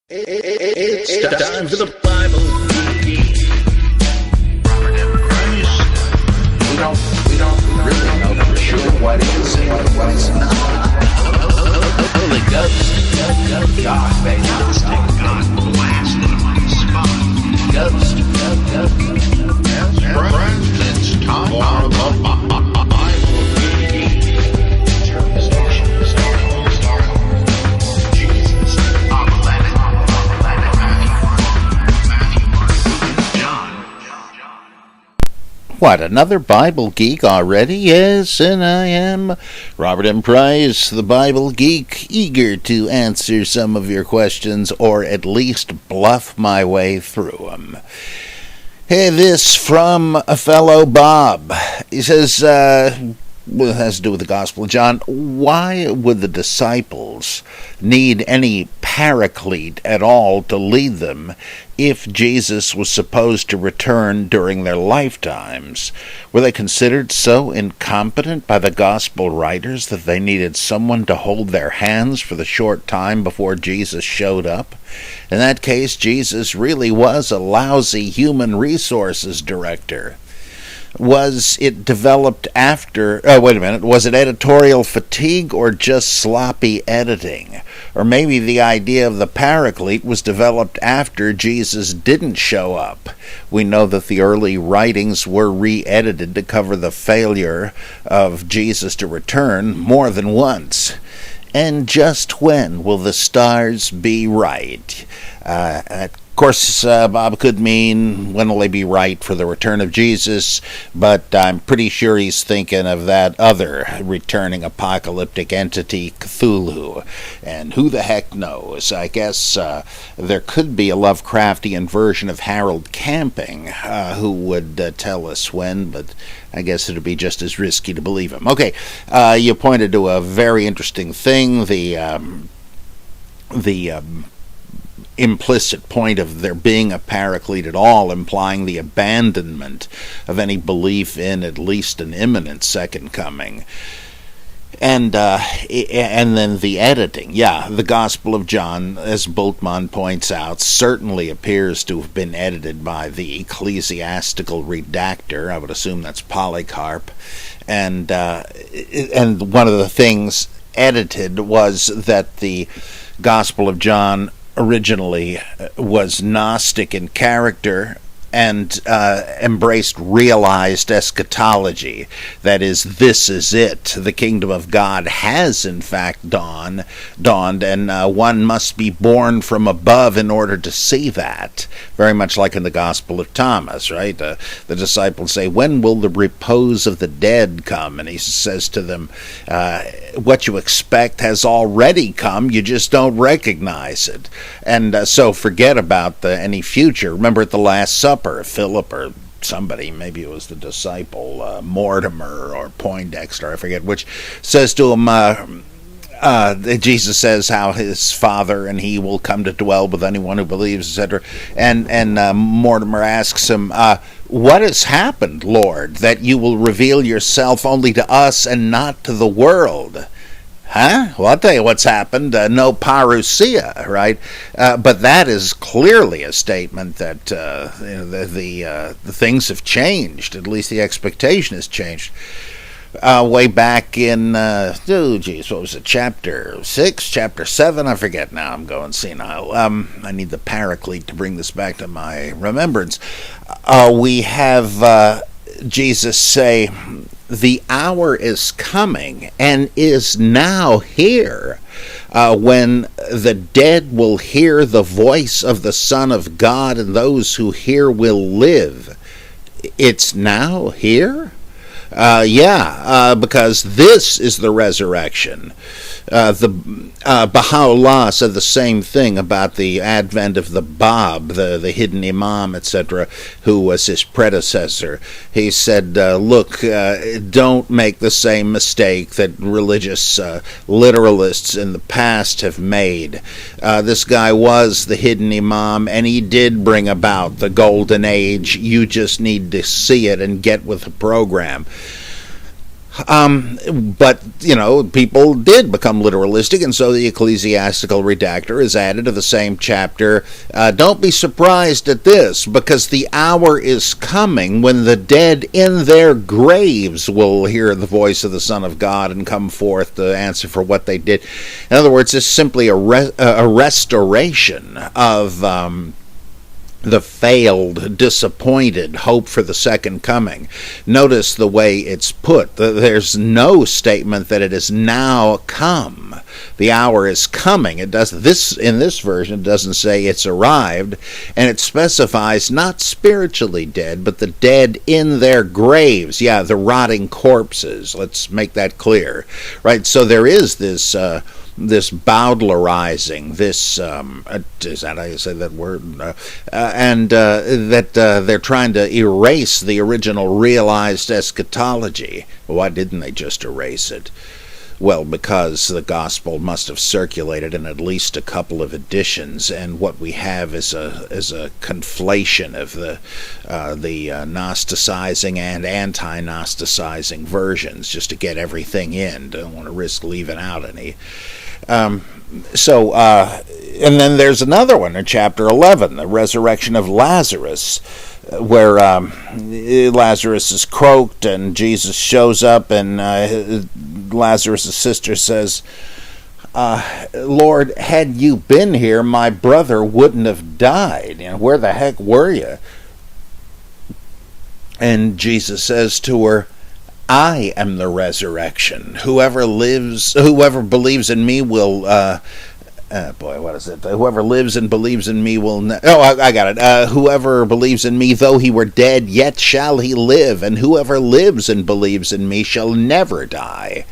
It's time for the Bible Geek. We don't really know for sure what is and what is not. Holy Ghost, God, baby. God blasted him on the spot. Ghost. Yes, friends, it's time for the Bible Geek. What, another Bible Geek already? Yes, and I am Robert M. Price, the Bible Geek, eager to answer some of your questions, or at least bluff my way through them. Hey, this from a fellow Bob. He says, it has to do with the Gospel of John. Why would the disciples need any paraclete at all to lead them if Jesus was supposed to return during their lifetimes? Were they considered so incompetent by the Gospel writers that they needed someone to hold their hands for the short time before Jesus showed up? In that case, Jesus really was a lousy human resources director. Was it developed after, was it editorial fatigue or just sloppy editing? Or maybe the idea of the paraclete was developed after Jesus didn't show up. We know that the early writings were re-edited to cover the failure of Jesus to return more than once. And just when will the stars be right? Of course, Bob could mean when will they be right for the return of Jesus, but I'm pretty sure he's thinking of that other returning apocalyptic entity, Cthulhu. And who the heck knows? I guess there could be a Lovecraftian version of Harold Camping who would tell us when, but I guess it would be just as risky to believe him. Okay, you pointed to a very interesting thing, the implicit point of there being a paraclete at all, implying the abandonment of any belief in at least an imminent second coming. And then the editing. Yeah, the Gospel of John, as Bultmann points out, certainly appears to have been edited by the ecclesiastical redactor. I would assume that's Polycarp. And one of the things edited was that the Gospel of John originally was Gnostic in character and embraced realized eschatology. That is, this is it. The kingdom of God has, in fact, dawned, and one must be born from above in order to see that. Very much like in the Gospel of Thomas, right? The disciples say, when will the repose of the dead come? And he says to them, what you expect has already come, you just don't recognize it. And so forget about any future. Remember at the Last Supper, Philip or somebody, maybe it was the disciple, Mortimer or Poindexter, I forget which, says to him, Jesus says how his Father and he will come to dwell with anyone who believes, etc. And Mortimer asks him, what has happened, Lord, that you will reveal yourself only to us and not to the world? Huh? Well, I'll tell you what's happened. No parousia, right? But that is clearly a statement that the things have changed. At least the expectation has changed. Way back in, what was it, chapter 6, chapter 7? I forget now. I'm going senile. I need the paraclete to bring this back to my remembrance. We have Jesus say, the hour is coming and is now here when the dead will hear the voice of the Son of God, and those who hear will live. It's now here? Because this is the resurrection. Baha'u'llah said the same thing about the advent of the Bab, the hidden imam, etc., who was his predecessor. He said, look, don't make the same mistake that religious literalists in the past have made. This guy was the hidden imam, and he did bring about the golden age. You just need to see it and get with the program. But, people did become literalistic, and so the ecclesiastical redactor is added to the same chapter. Don't be surprised at this, because the hour is coming when the dead in their graves will hear the voice of the Son of God and come forth to answer for what they did. In other words, it's simply a restoration of the failed, disappointed hope for the second coming. Notice the way it's put. There's no statement that it is now come. The hour is coming. It does this in this version. It doesn't say it's arrived, and it specifies not spiritually dead, but the dead in their graves. Yeah, the rotting corpses. Let's make that clear, right? So there is this bowdlerizing, this is that how you say that word? That they're trying to erase the original realized eschatology. Why didn't they just erase it? Well, because the gospel must have circulated in at least a couple of editions, and what we have is a conflation of the Gnosticizing and anti-Gnosticizing versions, just to get everything in. Don't want to risk leaving out any. And then there's another one in chapter 11, the resurrection of Lazarus, where Lazarus is croaked and Jesus shows up, and Lazarus' sister says, Lord, had you been here, my brother wouldn't have died. Where the heck were you? And Jesus says to her, I am the resurrection. Whoever believes in me will, what is it? Whoever lives and believes in me will, I got it. Whoever believes in me, though he were dead, yet shall he live. And whoever lives and believes in me shall never die.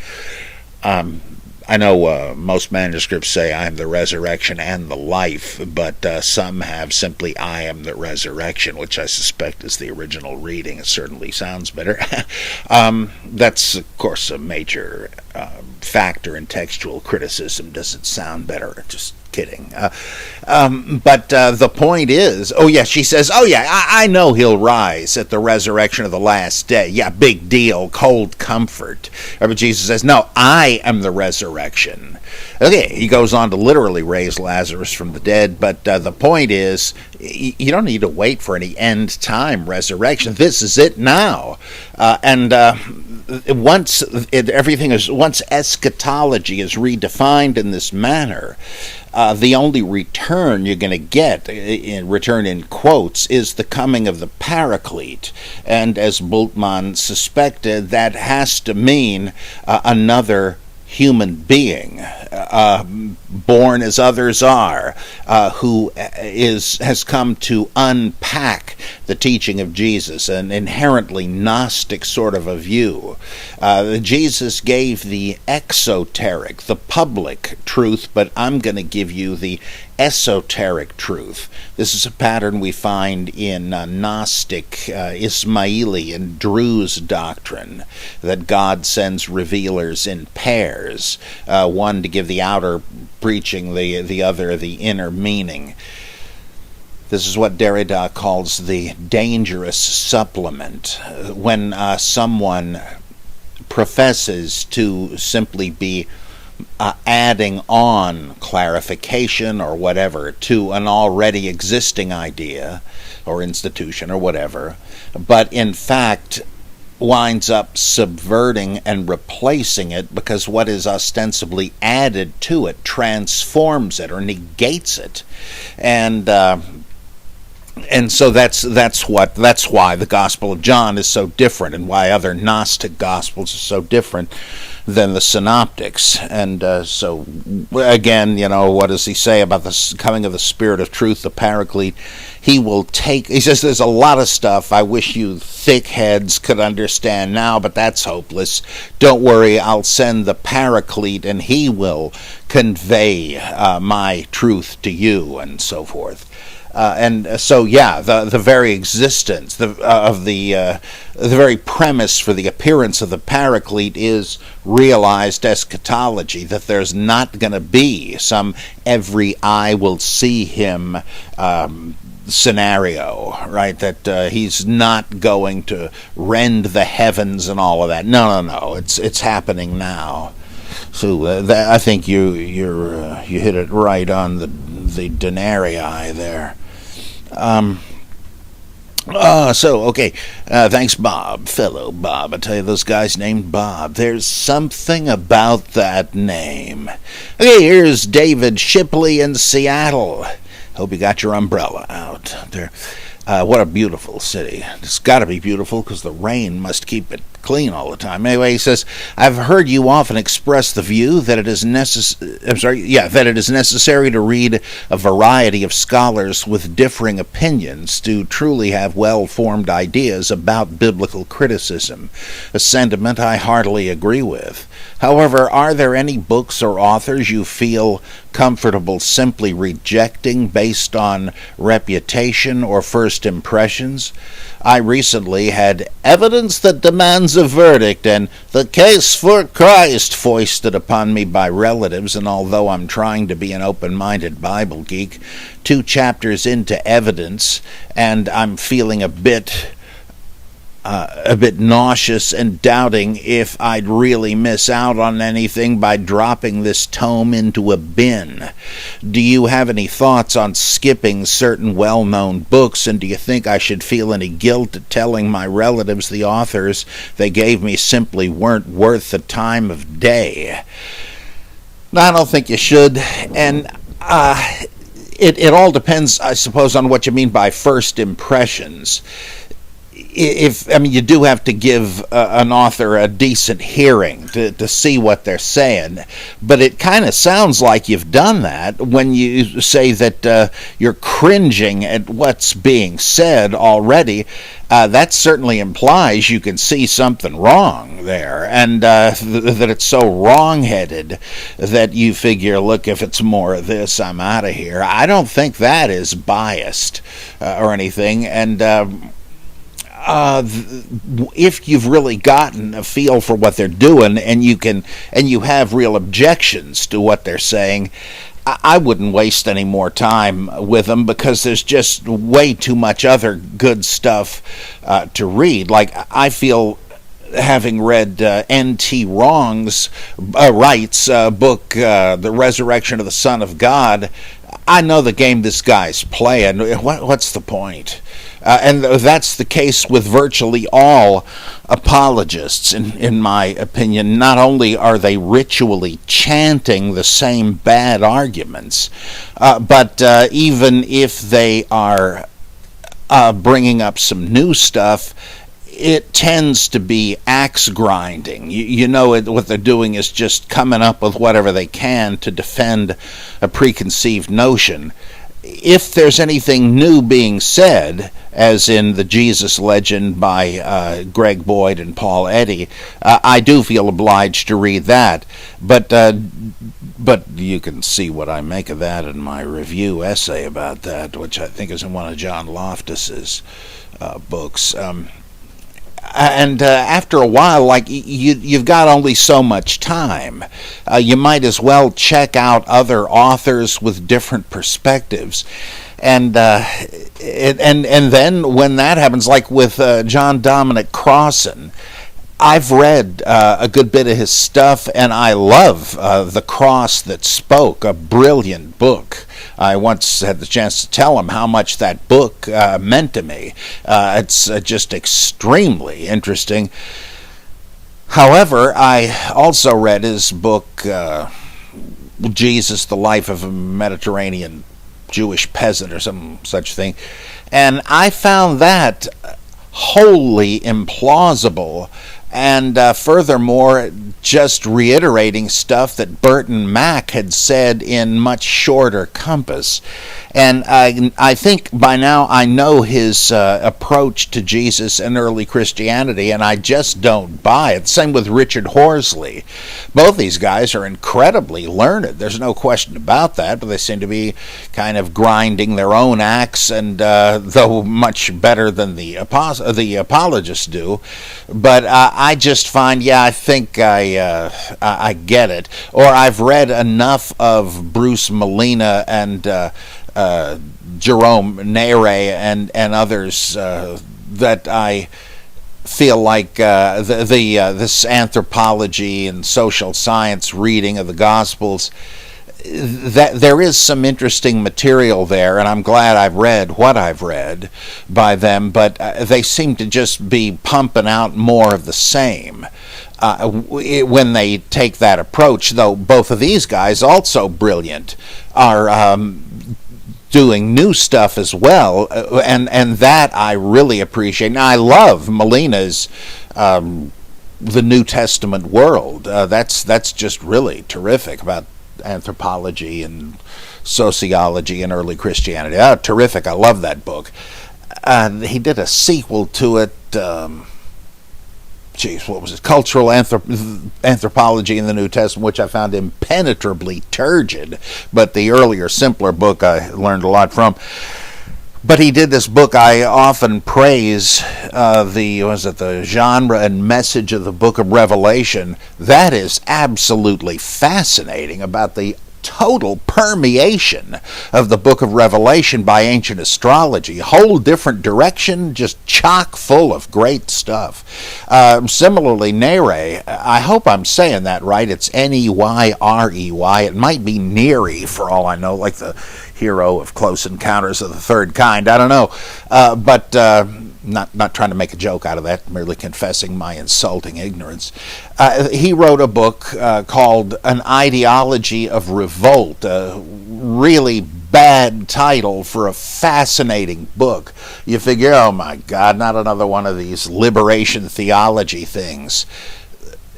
I know most manuscripts say I am the resurrection and the life, but some have simply I am the resurrection, which I suspect is the original reading. It certainly sounds better. That's, of course, a major factor in textual criticism. Does it sound better? Just kidding. But the point is, she says, I know he'll rise at the resurrection of the last day. Yeah, big deal, cold comfort. But Jesus says, no, I am the resurrection. Okay, he goes on to literally raise Lazarus from the dead, but the point is, you don't need to wait for any end time resurrection. This is it now. Once eschatology is redefined in this manner, the only return you're going to get, return in quotes, is the coming of the Paraclete. And as Bultmann suspected, that has to mean another human being, born as others are, who has come to unpack the teaching of Jesus, an inherently Gnostic sort of a view. Jesus gave the exoteric, the public truth, but I'm going to give you the esoteric truth. This is a pattern we find in Gnostic, Ismaili, and Druze doctrine, that God sends revealers in pairs, one to give the outer preaching, the other the inner meaning. This is what Derrida calls the dangerous supplement. When someone professes to simply be adding on clarification or whatever to an already existing idea or institution or whatever, but in fact winds up subverting and replacing it, because what is ostensibly added to it transforms it or negates it. And so that's why the Gospel of John is so different, and why other Gnostic Gospels are so different than the Synoptics. And so again, what does he say about the coming of the Spirit of Truth, the Paraclete? He says there's a lot of stuff I wish you thick heads could understand now, but that's hopeless. Don't worry, I'll send the Paraclete, and he will convey my truth to you, and so forth. And so, yeah, the very existence of the very premise for the appearance of the Paraclete is realized eschatology, that there's not going to be some every eye will see him scenario, right? That he's not going to rend the heavens and all of that. No. It's happening now. So I think you hit it right on the denarii there. Thanks, Bob, fellow Bob. I tell you, those guys named Bob, there's something about that name. Okay, here's David Shipley in Seattle. Hope you got your umbrella out there. What a beautiful city. It's got to be beautiful because the rain must keep it clean all the time. Anyway, he says, I've heard you often express the view that it is necessary to read a variety of scholars with differing opinions to truly have well-formed ideas about biblical criticism, a sentiment I heartily agree with. However, are there any books or authors you feel comfortable simply rejecting based on reputation or first impressions? I recently had Evidence That Demands a Verdict and The Case for Christ foisted upon me by relatives, and although I'm trying to be an open-minded Bible geek, 2 chapters into Evidence, and I'm feeling a bit nauseous and doubting if I'd really miss out on anything by dropping this tome into a bin. Do you have any thoughts on skipping certain well-known books, and do you think I should feel any guilt at telling my relatives the authors they gave me simply weren't worth the time of day? No, I don't think you should, and it all depends, I suppose, on what you mean by first impressions. You do have to give an author a decent hearing to see what they're saying, but it kind of sounds like you've done that when you say that you're cringing at what's being said already. That certainly implies you can see something wrong there, and that it's so wrong-headed that you figure, look, if it's more of this, I'm out of here. I don't think that is biased or anything, and if you've really gotten a feel for what they're doing and you have real objections to what they're saying, I wouldn't waste any more time with them, because there's just way too much other good stuff to read. Like, I feel, having read N.T. Wright's book, The Resurrection of the Son of God, I know the game this guy's playing. What's the point? And that's the case with virtually all apologists, in my opinion. Not only are they ritually chanting the same bad arguments, but even if they are bringing up some new stuff, it tends to be axe grinding. What they're doing is just coming up with whatever they can to defend a preconceived notion. If there's anything new being said, as in the Jesus Legend by Greg Boyd and Paul Eddy, I do feel obliged to read that. But you can see what I make of that in my review essay about that, which I think is in one of John Loftus's books. And after a while, like, you've got only so much time. You might as well check out other authors with different perspectives. And then when that happens, like with John Dominic Crossan, I've read a good bit of his stuff, and I love The Cross That Spoke, a brilliant book. I once had the chance to tell him how much that book meant to me. It's just extremely interesting. However, I also read his book, Jesus, the Life of a Mediterranean Jewish Peasant, or some such thing, and I found that wholly implausible and furthermore, just reiterating stuff that Burton Mack had said in much shorter compass. And I think by now I know his approach to Jesus and early Christianity, and I just don't buy it. Same with Richard Horsley. Both these guys are incredibly learned. There's no question about that, but they seem to be kind of grinding their own axe, and though much better than the apologists do. But I just find, I think I get it. Or I've read enough of Bruce Molina and Jerome Nere and others that I feel like this anthropology and social science reading of the Gospels, that there is some interesting material there, and I'm glad I've read what I've read by them, but they seem to just be pumping out more of the same. When they take that approach, though both of these guys, also brilliant, are doing new stuff as well, and that I really appreciate. Now, I love Molina's The New Testament World. That's just really terrific about anthropology and sociology and early Christianity. Terrific. I love that book. He did a sequel to it. What was it? Cultural Anthropology in the New Testament, which I found impenetrably turgid, but the earlier, simpler book I learned a lot from. But he did this book I often praise, the genre and message of the book of Revelation. That is absolutely fascinating, about the total permeation of the book of Revelation by ancient astrology. Whole different direction, just chock full of great stuff. Similarly, Nere, I hope I'm saying that right. It's Neyrey. It might be Neary for all I know, like the hero of Close Encounters of the Third Kind. I don't know. But not trying to make a joke out of that, merely confessing my insulting ignorance. He wrote a book called An Ideology of Revolt, a really bad title for a fascinating book. You figure, oh my God, not another one of these liberation theology things.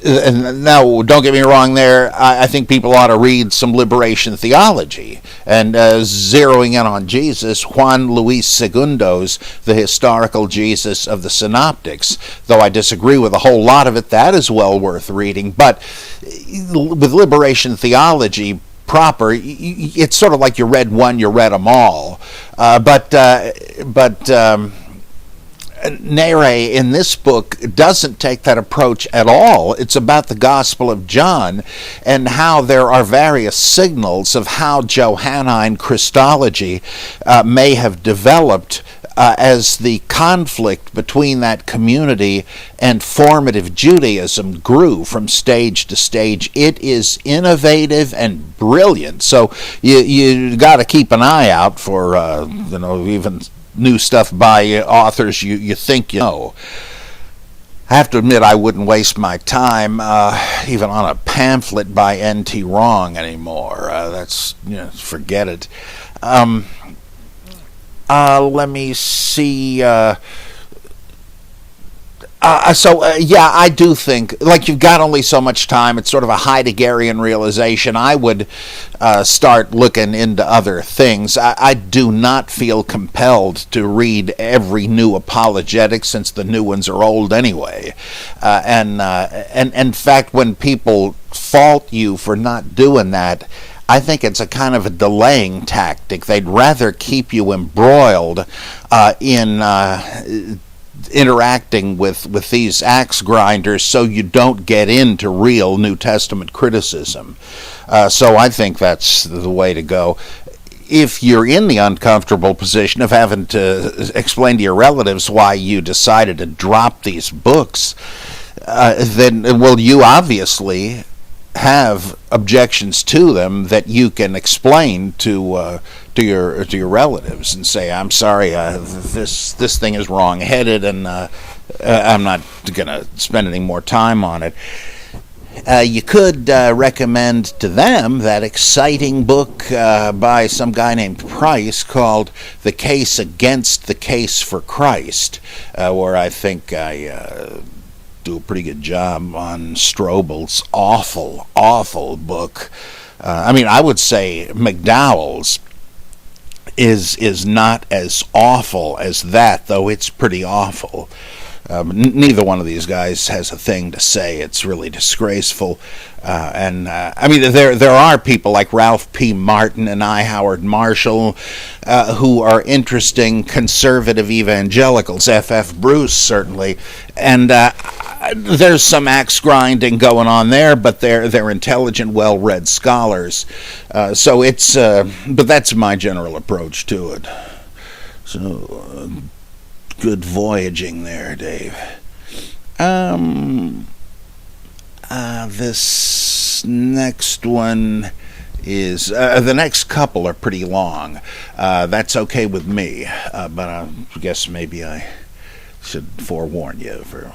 And now, don't get me wrong there, I think people ought to read some liberation theology. And zeroing in on Jesus, Juan Luis Segundo's The Historical Jesus of the Synoptics. Though I disagree with a whole lot of it, that is well worth reading. But with liberation theology proper, it's sort of like you read one, you read them all. But Nere in this book doesn't take that approach at all. It's about the Gospel of John and how there are various signals of how Johannine Christology may have developed as the conflict between that community and formative Judaism grew from stage to stage. It is innovative and brilliant. So you got to keep an eye out for even new stuff by authors you think you know. I have to admit I wouldn't waste my time even on a pamphlet by N.T. Wrong anymore. Forget it. Let me see. I do think, like, you've got only so much time. It's sort of a Heideggerian realization. I would start looking into other things. I do not feel compelled to read every new apologetic, since the new ones are old anyway. And in fact, when people fault you for not doing that, I think it's a kind of a delaying tactic. They'd rather keep you embroiled in interacting with these axe grinders so you don't get into real New Testament criticism. So I think that's the way to go. If you're in the uncomfortable position of having to explain to your relatives why you decided to drop these books, then, well, you obviously have objections to them that you can explain to your relatives and say, I'm sorry, this thing is wrong-headed, and I'm not going to spend any more time on it. You could recommend to them that exciting book by some guy named Price called The Case Against the Case for Christ, where I think I do a pretty good job on Strobel's awful book. I would say McDowell's is not as awful as that, though it's pretty awful. Neither one of these guys has a thing to say. It's really disgraceful. There are people like Ralph P. Martin and I. Howard Marshall who are interesting conservative evangelicals. F.F. Bruce, certainly. And there's some axe grinding going on there, but they're intelligent, well-read scholars. But that's my general approach to it. So, good voyaging there, Dave. This next one is the next couple are pretty long. That's okay with me, but I guess maybe I should forewarn you for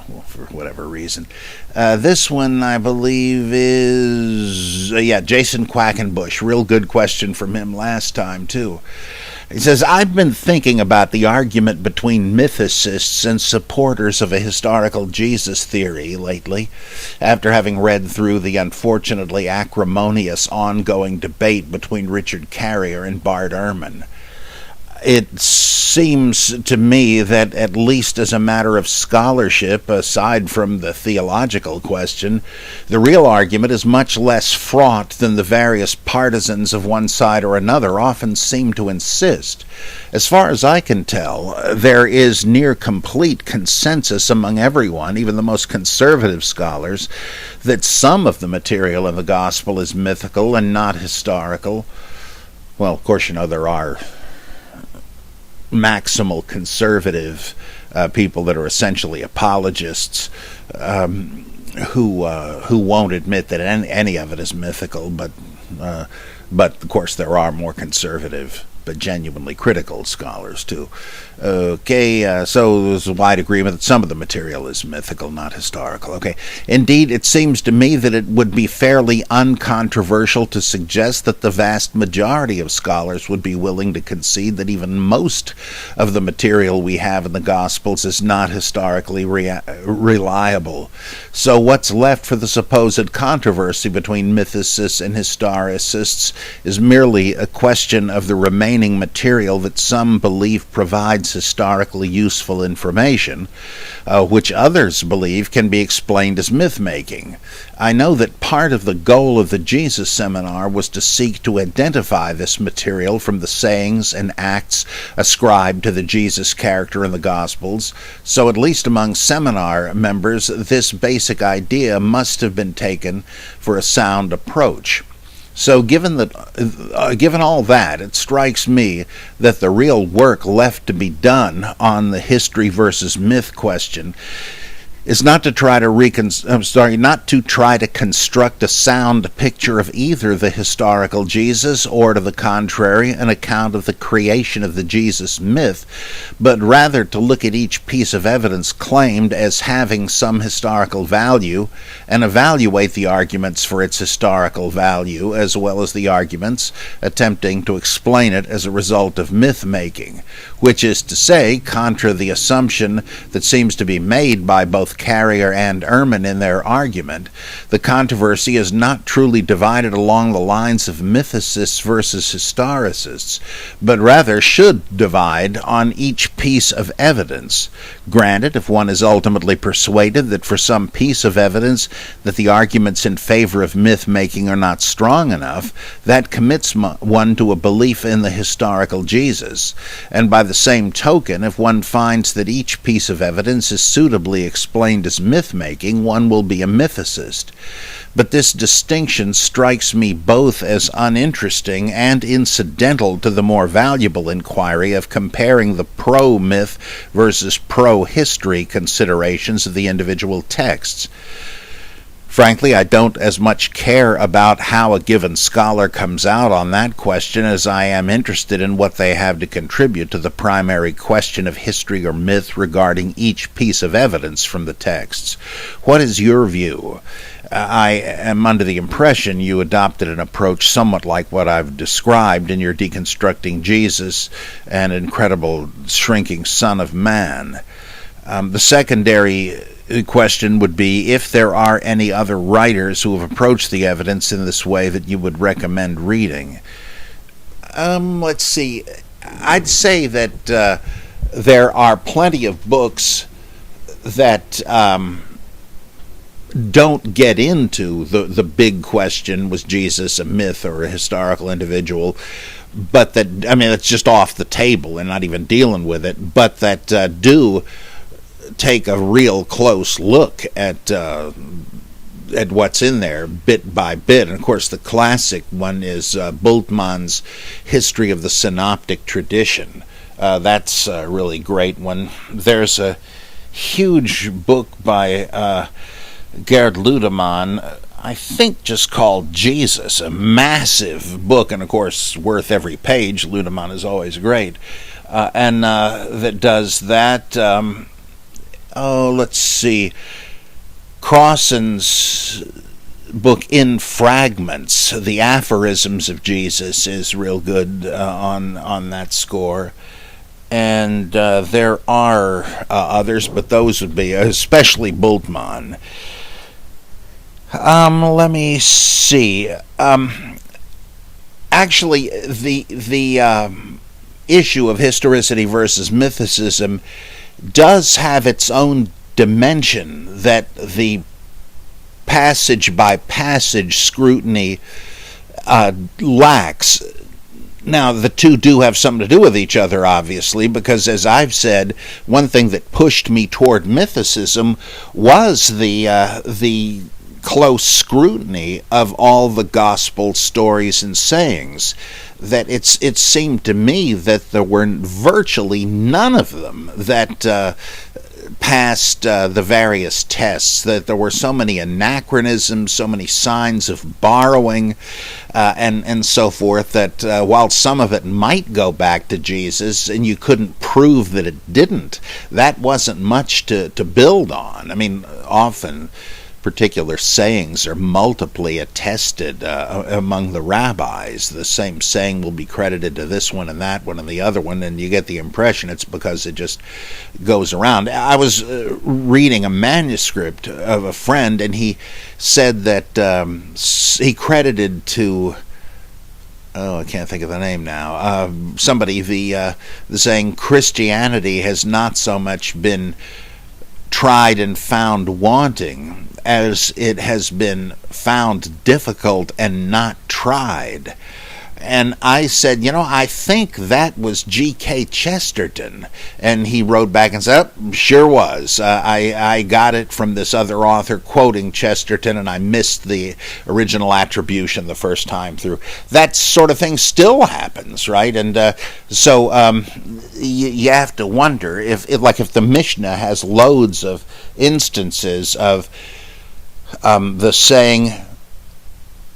whatever reason. This one, I believe, is Jason Quackenbush. Real good question from him last time too. He says, I've been thinking about the argument between mythicists and supporters of a historical Jesus theory lately, after having read through the unfortunately acrimonious ongoing debate between Richard Carrier and Bart Ehrman. It seems to me that, at least as a matter of scholarship, aside from the theological question, the real argument is much less fraught than the various partisans of one side or another often seem to insist. As far as I can tell, there is near complete consensus among everyone, even the most conservative scholars, that some of the material in the Gospel is mythical and not historical. Well, of course, there are maximal conservative people that are essentially apologists who won't admit that any of it is mythical, but of course there are more conservative but genuinely critical scholars too. Okay, so there's a wide agreement that some of the material is mythical, not historical. Okay, indeed, it seems to me that it would be fairly uncontroversial to suggest that the vast majority of scholars would be willing to concede that even most of the material we have in the Gospels is not historically reliable. So what's left for the supposed controversy between mythicists and historicists is merely a question of the remaining material that some believe provides historically useful information, which others believe can be explained as myth-making. I know that part of the goal of the Jesus Seminar was to seek to identify this material from the sayings and acts ascribed to the Jesus character in the Gospels, so at least among seminar members, this basic idea must have been taken for a sound approach. So given all that, it strikes me that the real work left to be done on the history versus myth question is not to try to construct a sound picture of either the historical Jesus or, to the contrary, an account of the creation of the Jesus myth, but rather to look at each piece of evidence claimed as having some historical value and evaluate the arguments for its historical value, as well as the arguments attempting to explain it as a result of myth-making, which is to say, contra the assumption that seems to be made by both Carrier and Ehrman in their argument, the controversy is not truly divided along the lines of mythicists versus historicists, but rather should divide on each piece of evidence. Granted, if one is ultimately persuaded that for some piece of evidence that the arguments in favor of myth-making are not strong enough, that commits one to a belief in the historical Jesus, and by the same token, if one finds that each piece of evidence is suitably explained as myth-making, one will be a mythicist. But this distinction strikes me both as uninteresting and incidental to the more valuable inquiry of comparing the pro-myth versus pro-history considerations of the individual texts. Frankly, I don't as much care about how a given scholar comes out on that question as I am interested in what they have to contribute to the primary question of history or myth regarding each piece of evidence from the texts. What is your view? I am under the impression you adopted an approach somewhat like what I've described in your Deconstructing Jesus, an Incredible Shrinking Son of Man. The secondary question would be if there are any other writers who have approached the evidence in this way that you would recommend reading. Let's see. I'd say that there are plenty of books that don't get into the big question, was Jesus a myth or a historical individual, but that, I mean, it's just off the table and not even dealing with it, but that do take a real close look at what's in there bit by bit. And of course the classic one is Bultmann's History of the Synoptic Tradition. That's a really great one. There's a huge book by Gerd Ludemann, I think just called Jesus, a massive book, and of course worth every page. Ludemann is always great. And that does that. Let's see. Crossan's book In Fragments, The Aphorisms of Jesus, is real good on that score. And there are others, but those would be especially Bultmann. Let me see. Actually, the issue of historicity versus mythicism does have its own dimension that the passage-by-passage scrutiny lacks. Now, the two do have something to do with each other, obviously, because, as I've said, one thing that pushed me toward mythicism was the close scrutiny of all the gospel stories and sayings. That it seemed to me that there were virtually none of them that passed the various tests, that there were so many anachronisms, so many signs of borrowing, and so forth, that while some of it might go back to Jesus, and you couldn't prove that it didn't, that wasn't much to build on. I mean, often particular sayings are multiply attested among the rabbis. The same saying will be credited to this one and that one and the other one, and you get the impression it's because it just goes around. I was reading a manuscript of a friend, and he said that he credited to, I can't think of the name now, somebody, the saying, Christianity has not so much been tried and found wanting as it has been found difficult and not tried. And I said, I think that was G.K. Chesterton. And he wrote back and said, sure was. I got it from this other author quoting Chesterton, and I missed the original attribution the first time through. That sort of thing still happens, right? And so you have to wonder if the Mishnah has loads of instances of the saying,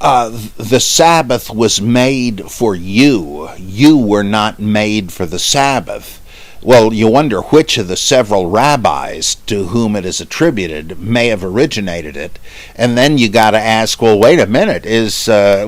the Sabbath was made for you. You were not made for the Sabbath. Well, you wonder which of the several rabbis to whom it is attributed may have originated it. And then you got to ask, well, wait a minute,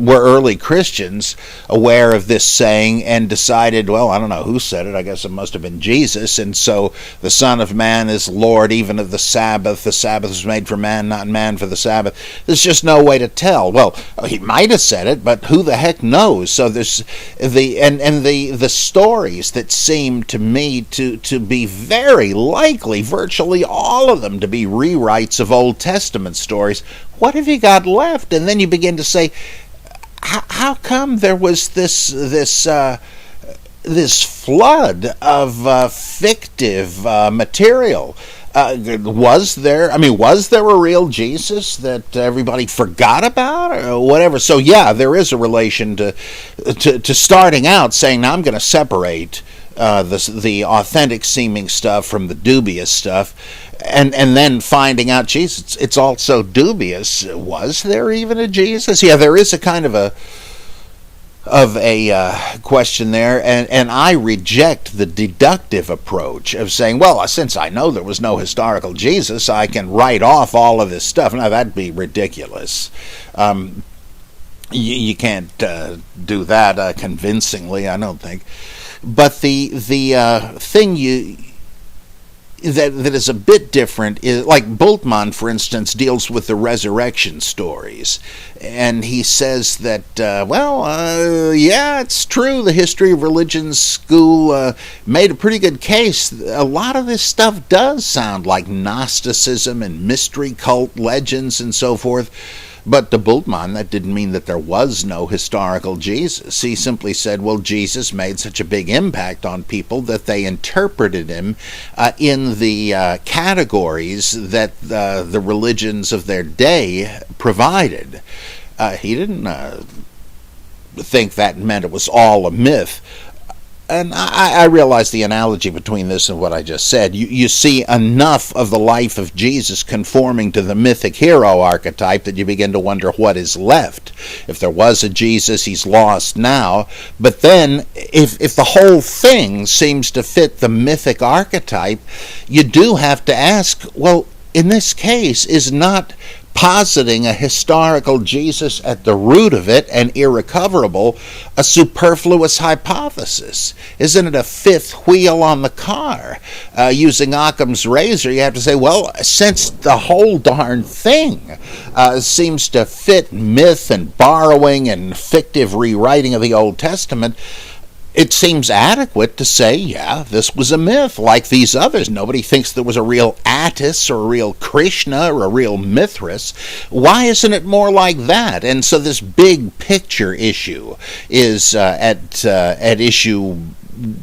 were early Christians aware of this saying and decided, well, I don't know who said it, I guess it must have been Jesus, and so the Son of Man is Lord even of the Sabbath was made for man, not man for the Sabbath. There's just no way to tell. Well, he might have said it, but who the heck knows? So there's the stories that seem to me to be very likely, virtually all of them, to be rewrites of Old Testament stories. What have you got left? And then you begin to say, how come there was this flood of fictive material? Was there a real Jesus that everybody forgot about or whatever? So yeah, there is a relation to starting out saying, now I'm going to separate the authentic seeming stuff from the dubious stuff, and then finding out, geez, it's also dubious. Was there even a Jesus? Yeah, there is a kind of a question there, and I reject the deductive approach of saying, well, since I know there was no historical Jesus, I can write off all of this stuff. Now, that'd be ridiculous. You can't do that convincingly, I don't think. But the thing that is a bit different is, like Bultmann, for instance, deals with the resurrection stories, and he says that yeah, it's true, the History of Religion school made a pretty good case. A lot of this stuff does sound like Gnosticism and mystery cult legends and so forth. But to Bultmann, that didn't mean that there was no historical Jesus. He simply said, well, Jesus made such a big impact on people that they interpreted him in the categories that the religions of their day provided. He didn't think that meant it was all a myth. And I realize the analogy between this and what I just said. You see enough of the life of Jesus conforming to the mythic hero archetype that you begin to wonder what is left. If there was a Jesus, he's lost now. But then, if the whole thing seems to fit the mythic archetype, you do have to ask, well, in this case, is not positing a historical Jesus at the root of it and irrecoverable a superfluous hypothesis? Isn't it a fifth wheel on the car? Using Occam's razor, you have to say, well, since the whole darn thing seems to fit myth and borrowing and fictive rewriting of the Old Testament, it seems adequate to say, yeah, this was a myth like these others. Nobody thinks there was a real Attis or a real Krishna or a real Mithras. Why isn't it more like that? And so this big picture issue is at issue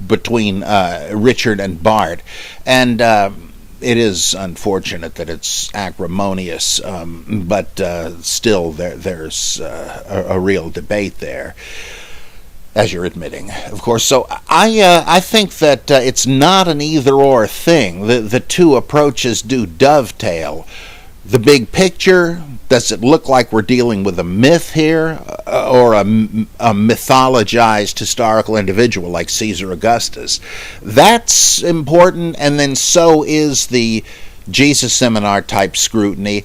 between Richard and Bart. And it is unfortunate that it's acrimonious, but still there's a real debate there, as you're admitting, of course. So I think that it's not an either-or thing. The two approaches do dovetail. The big picture, does it look like we're dealing with a myth here, or a mythologized historical individual like Caesar Augustus? That's important, and then so is the Jesus Seminar type scrutiny,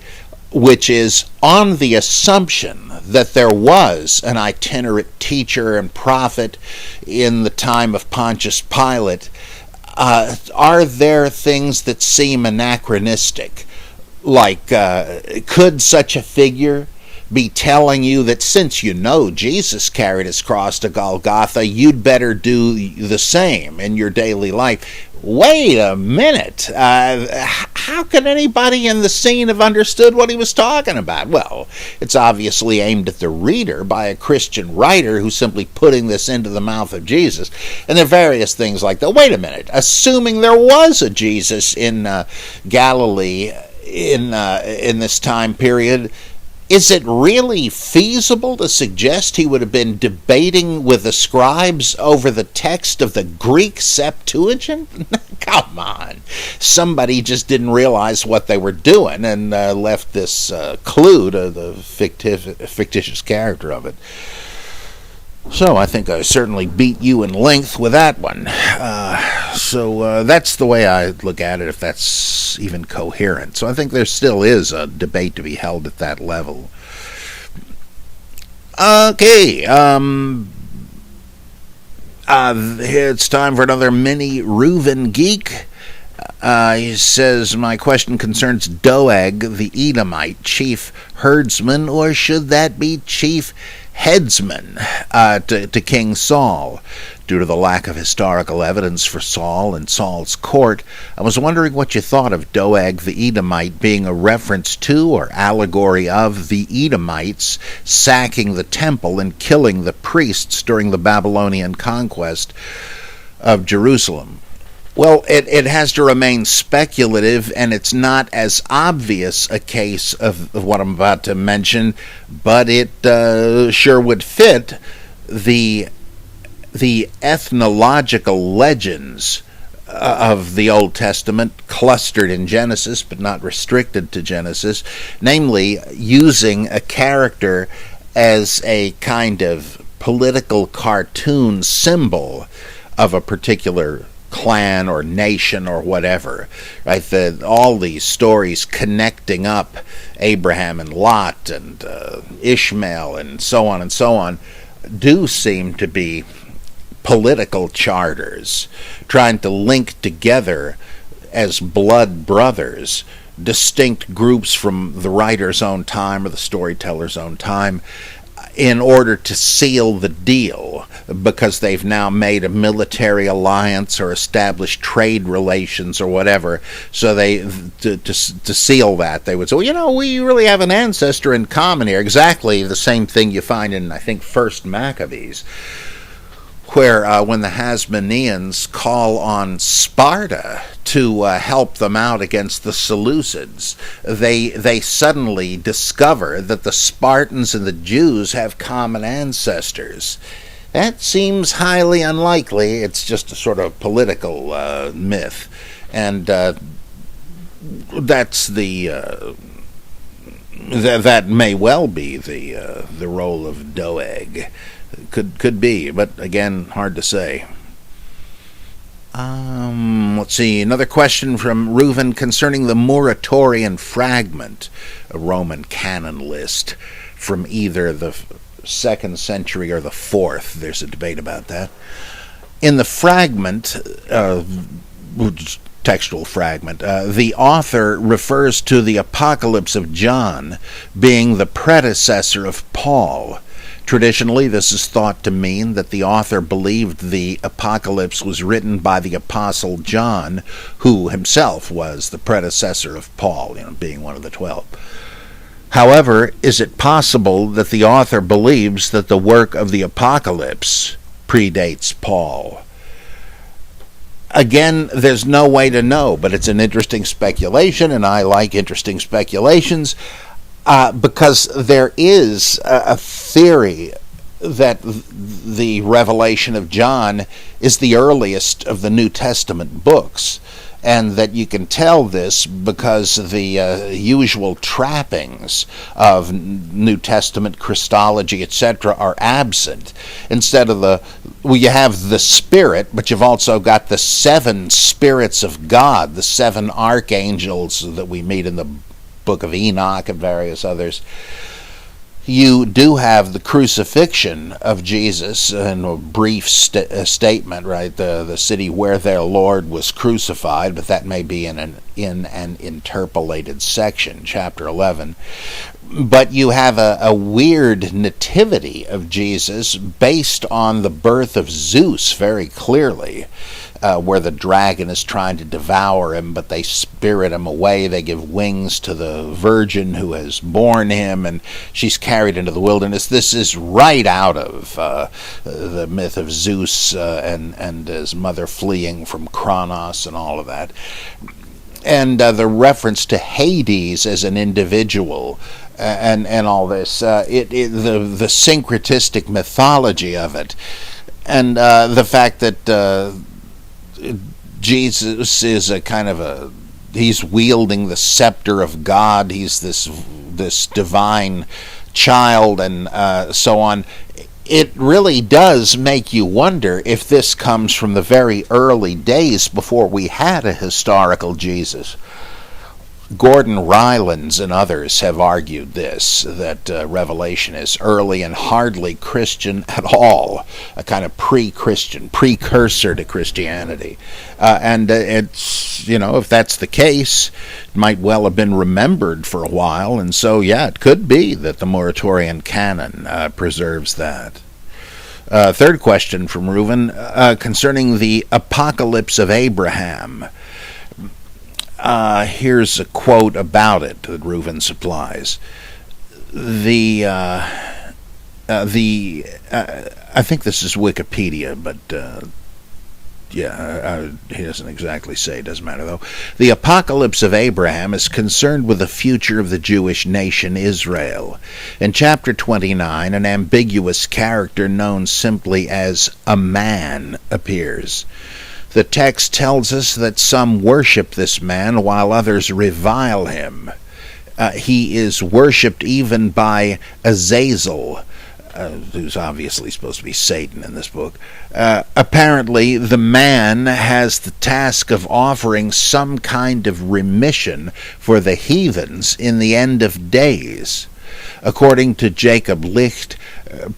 which is on the assumption that there was an itinerant teacher and prophet in the time of Pontius Pilate. Are there things that seem anachronistic? Like, could such a figure be telling you that since you know Jesus carried his cross to Golgotha, you'd better do the same in your daily life? Wait a minute. How could anybody in the scene have understood what he was talking about? Well, it's obviously aimed at the reader by a Christian writer who's simply putting this into the mouth of Jesus. And there are various things like that. Wait a minute. Assuming there was a Jesus in Galilee in this time period, is it really feasible to suggest he would have been debating with the scribes over the text of the Greek Septuagint? Come on. Somebody just didn't realize what they were doing and left this clue to the fictitious character of it. So I think I certainly beat you in length with that one. So that's the way I look at it, if that's even coherent. So I think there still is a debate to be held at that level. Okay, it's time for another mini Reuven Geek. He says, my question concerns Doeg, the Edomite, chief herdsman, or should that be chief headsman to King Saul? Due to the lack of historical evidence for Saul and Saul's court, I was wondering what you thought of Doeg the Edomite being a reference to or allegory of the Edomites sacking the temple and killing the priests during the Babylonian conquest of Jerusalem. Well, it has to remain speculative, and it's not as obvious a case of what I'm about to mention, but it sure would fit the ethnological legends of the Old Testament, clustered in Genesis but not restricted to Genesis, namely using a character as a kind of political cartoon symbol of a particular clan or nation or whatever, right? All these stories connecting up Abraham and Lot and Ishmael and so on do seem to be political charters trying to link together as blood brothers, distinct groups from the writer's own time or the storyteller's own time, in order to seal the deal, because they've now made a military alliance or established trade relations or whatever. So to seal that, they would say, well, we really have an ancestor in common here. Exactly the same thing you find in, I think, First Maccabees, where when the Hasmoneans call on Sparta to help them out against the Seleucids, they suddenly discover that the Spartans and the Jews have common ancestors. That seems highly unlikely. It's just a sort of political myth, and that's that may well be the role of Doeg. Could be, but again, hard to say. Let's see, another question from Reuven concerning the Muratorian fragment, a Roman canon list from either the 2nd century or the 4th. There's a debate about that. In the fragment, textual fragment, the author refers to the Apocalypse of John being the predecessor of Paul. Traditionally, this is thought to mean that the author believed the Apocalypse was written by the Apostle John, who himself was the predecessor of Paul, being one of the 12. However, is it possible that the author believes that the work of the Apocalypse predates Paul? Again, there's no way to know, but it's an interesting speculation, and I like interesting speculations. Because there is a theory that the Revelation of John is the earliest of the New Testament books, and that you can tell this because the usual trappings of New Testament Christology, etc., are absent. Instead of you have the Spirit, but you've also got the 7 spirits of God, the 7 archangels that we meet in the Book of Enoch and various others. You do have the crucifixion of Jesus in a brief statement, right? The city where their Lord was crucified, but that may be in an interpolated section, chapter 11. But you have a weird nativity of Jesus based on the birth of Zeus, very clearly. Where the dragon is trying to devour him, but they spirit him away. They give wings to the virgin who has borne him, and she's carried into the wilderness. This is right out of the myth of Zeus and his mother fleeing from Kronos and all of that. And the reference to Hades as an individual and all this, the syncretistic mythology of it, and the fact that Jesus is a kind of he's wielding the scepter of God. He's this divine child and so on. It really does make you wonder if this comes from the very early days before we had a historical Jesus. Gordon Rylance and others have argued this, that Revelation is early and hardly Christian at all, a kind of pre-Christian, precursor to Christianity. And it's, if that's the case, it might well have been remembered for a while, and so, it could be that the Muratorian canon preserves that. Third question from Reuven, concerning the Apocalypse of Abraham. Here's a quote about it that Reuven supplies. I think this is Wikipedia, but he doesn't exactly say. It doesn't matter, though. The Apocalypse of Abraham is concerned with the future of the Jewish nation Israel. In chapter 29, an ambiguous character known simply as a man appears. The text tells us that some worship this man while others revile him. He is worshipped even by Azazel, who's obviously supposed to be Satan in this book. Apparently, the man has the task of offering some kind of remission for the heathens in the end of days. According to Jacob Licht,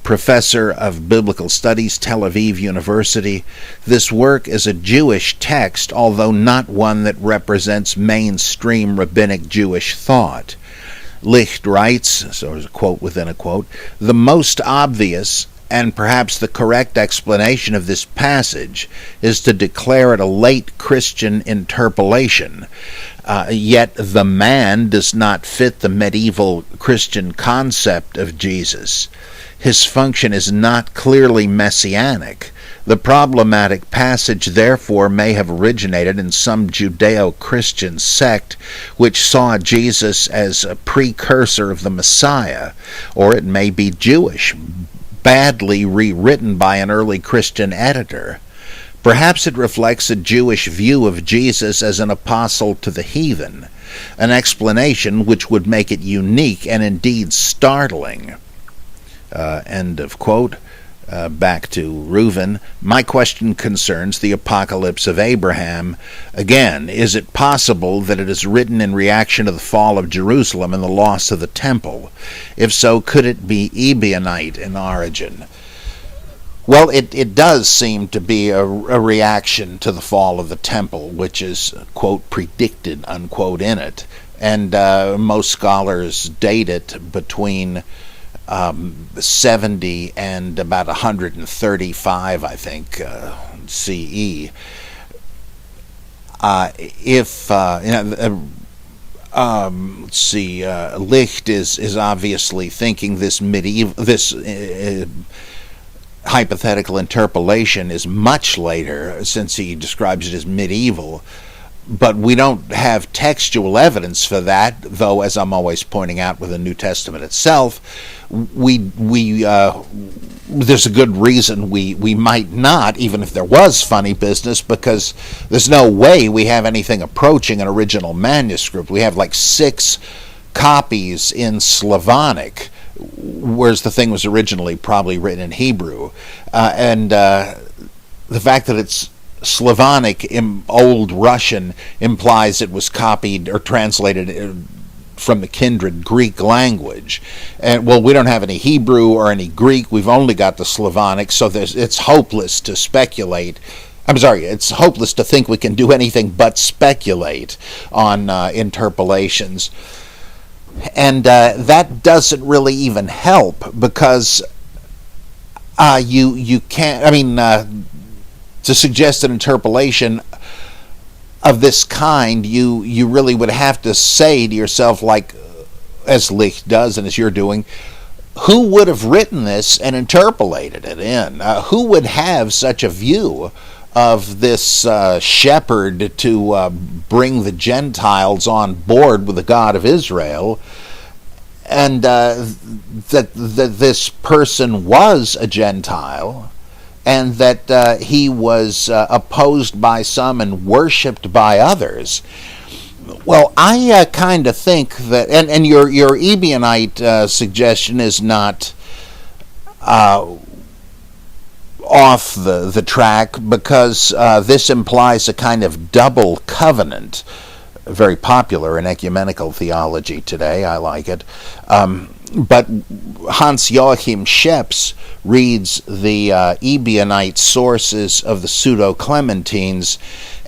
professor of biblical studies, Tel Aviv University. This work is a Jewish text, although not one that represents mainstream rabbinic Jewish thought. Licht writes, so there's a quote within a quote, "The most obvious and perhaps the correct explanation of this passage is to declare it a late Christian interpolation. Yet the man does not fit the medieval Christian concept of Jesus. His function is not clearly messianic. The problematic passage therefore may have originated in some Judeo-Christian sect which saw Jesus as a precursor of the Messiah, or it may be Jewish, badly rewritten by an early Christian editor. Perhaps it reflects a Jewish view of Jesus as an apostle to the heathen, an explanation which would make it unique and indeed startling." End of quote. Back to Reuven. "My question concerns the apocalypse of Abraham. Again, is it possible that it is written in reaction to the fall of Jerusalem and the loss of the temple? If so, could it be Ebionite in origin?" Well, it does seem to be a reaction to the fall of the temple, which is, quote, predicted, unquote, in it. And most scholars date it between 70 and about 135, I think, CE. Let's see, Licht is obviously thinking this hypothetical interpolation is much later, since he describes it as medieval. But we don't have textual evidence for that, though, as I'm always pointing out with the New Testament itself, there's a good reason we might not, even if there was funny business, because there's no way we have anything approaching an original manuscript. We have like 6 copies in Slavonic, whereas the thing was originally probably written in Hebrew. The fact that it's Slavonic in Old Russian implies it was copied or translated from the kindred Greek language. And well, we don't have any Hebrew or any Greek. We've only got the Slavonic, so it's hopeless to speculate. It's hopeless to think we can do anything but speculate on interpolations. And that doesn't really even help, because you can't, to suggest an interpolation of this kind, you really would have to say to yourself, like as Licht does and as you're doing, who would have written this and interpolated it in? Who would have such a view of this shepherd to bring the Gentiles on board with the God of Israel, and that this person was a Gentile, and that he was opposed by some and worshipped by others? Well, I kind of think that, and your Ebionite suggestion is not off the track, because this implies a kind of double covenant, very popular in ecumenical theology today. I like it. But Hans Joachim Scheps reads the Ebionite sources of the Pseudo-Clementines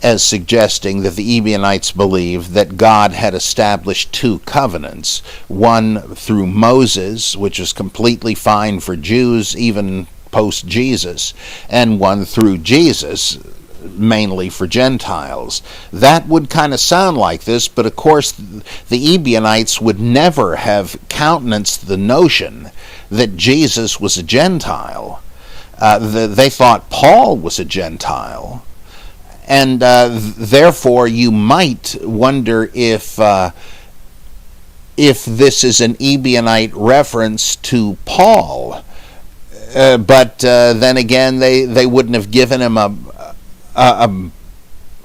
as suggesting that the Ebionites believed that God had established 2 covenants, one through Moses, which was completely fine for Jews even post-Jesus, and one through Jesus, mainly for Gentiles. That would kind of sound like this, but of course the Ebionites would never have countenanced the notion that Jesus was a Gentile. They thought Paul was a Gentile, and therefore you might wonder if this is an Ebionite reference to Paul. But then again, they wouldn't have given him a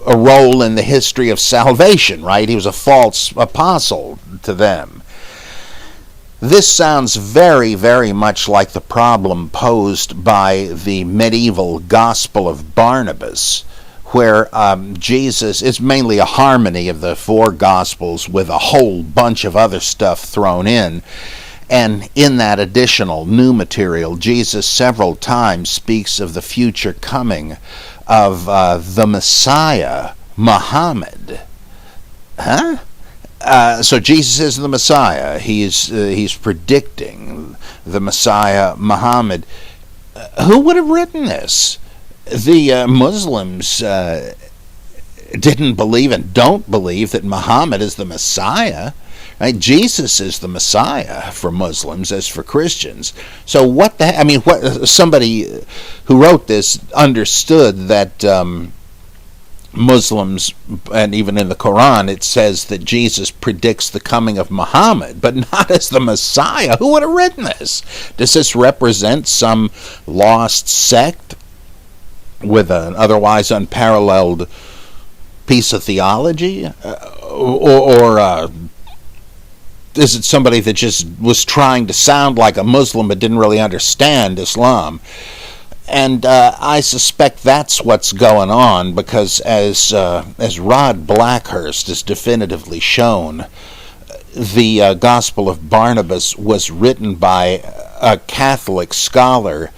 role in the history of salvation, right? He was a false apostle to them. This sounds very, very much like the problem posed by the medieval Gospel of Barnabas, where Jesus is mainly a harmony of the 4 Gospels with a whole bunch of other stuff thrown in. And in that additional new material, Jesus several times speaks of the future coming of the Messiah, Muhammad. Huh? So Jesus is the Messiah. He's predicting the Messiah, Muhammad. Who would have written this? The Muslims didn't believe and don't believe that Muhammad is the Messiah. Right? Jesus is the Messiah for Muslims as for Christians. So what the? I mean, somebody who wrote this understood that Muslims, and even in the Quran, it says that Jesus predicts the coming of Muhammad, but not as the Messiah. Who would have written this? Does this represent some lost sect with an otherwise unparalleled piece of theology? Or is it somebody that just was trying to sound like a Muslim but didn't really understand Islam? And I suspect that's what's going on, because as Rod Blackhurst has definitively shown, the Gospel of Barnabas was written by a Catholic scholar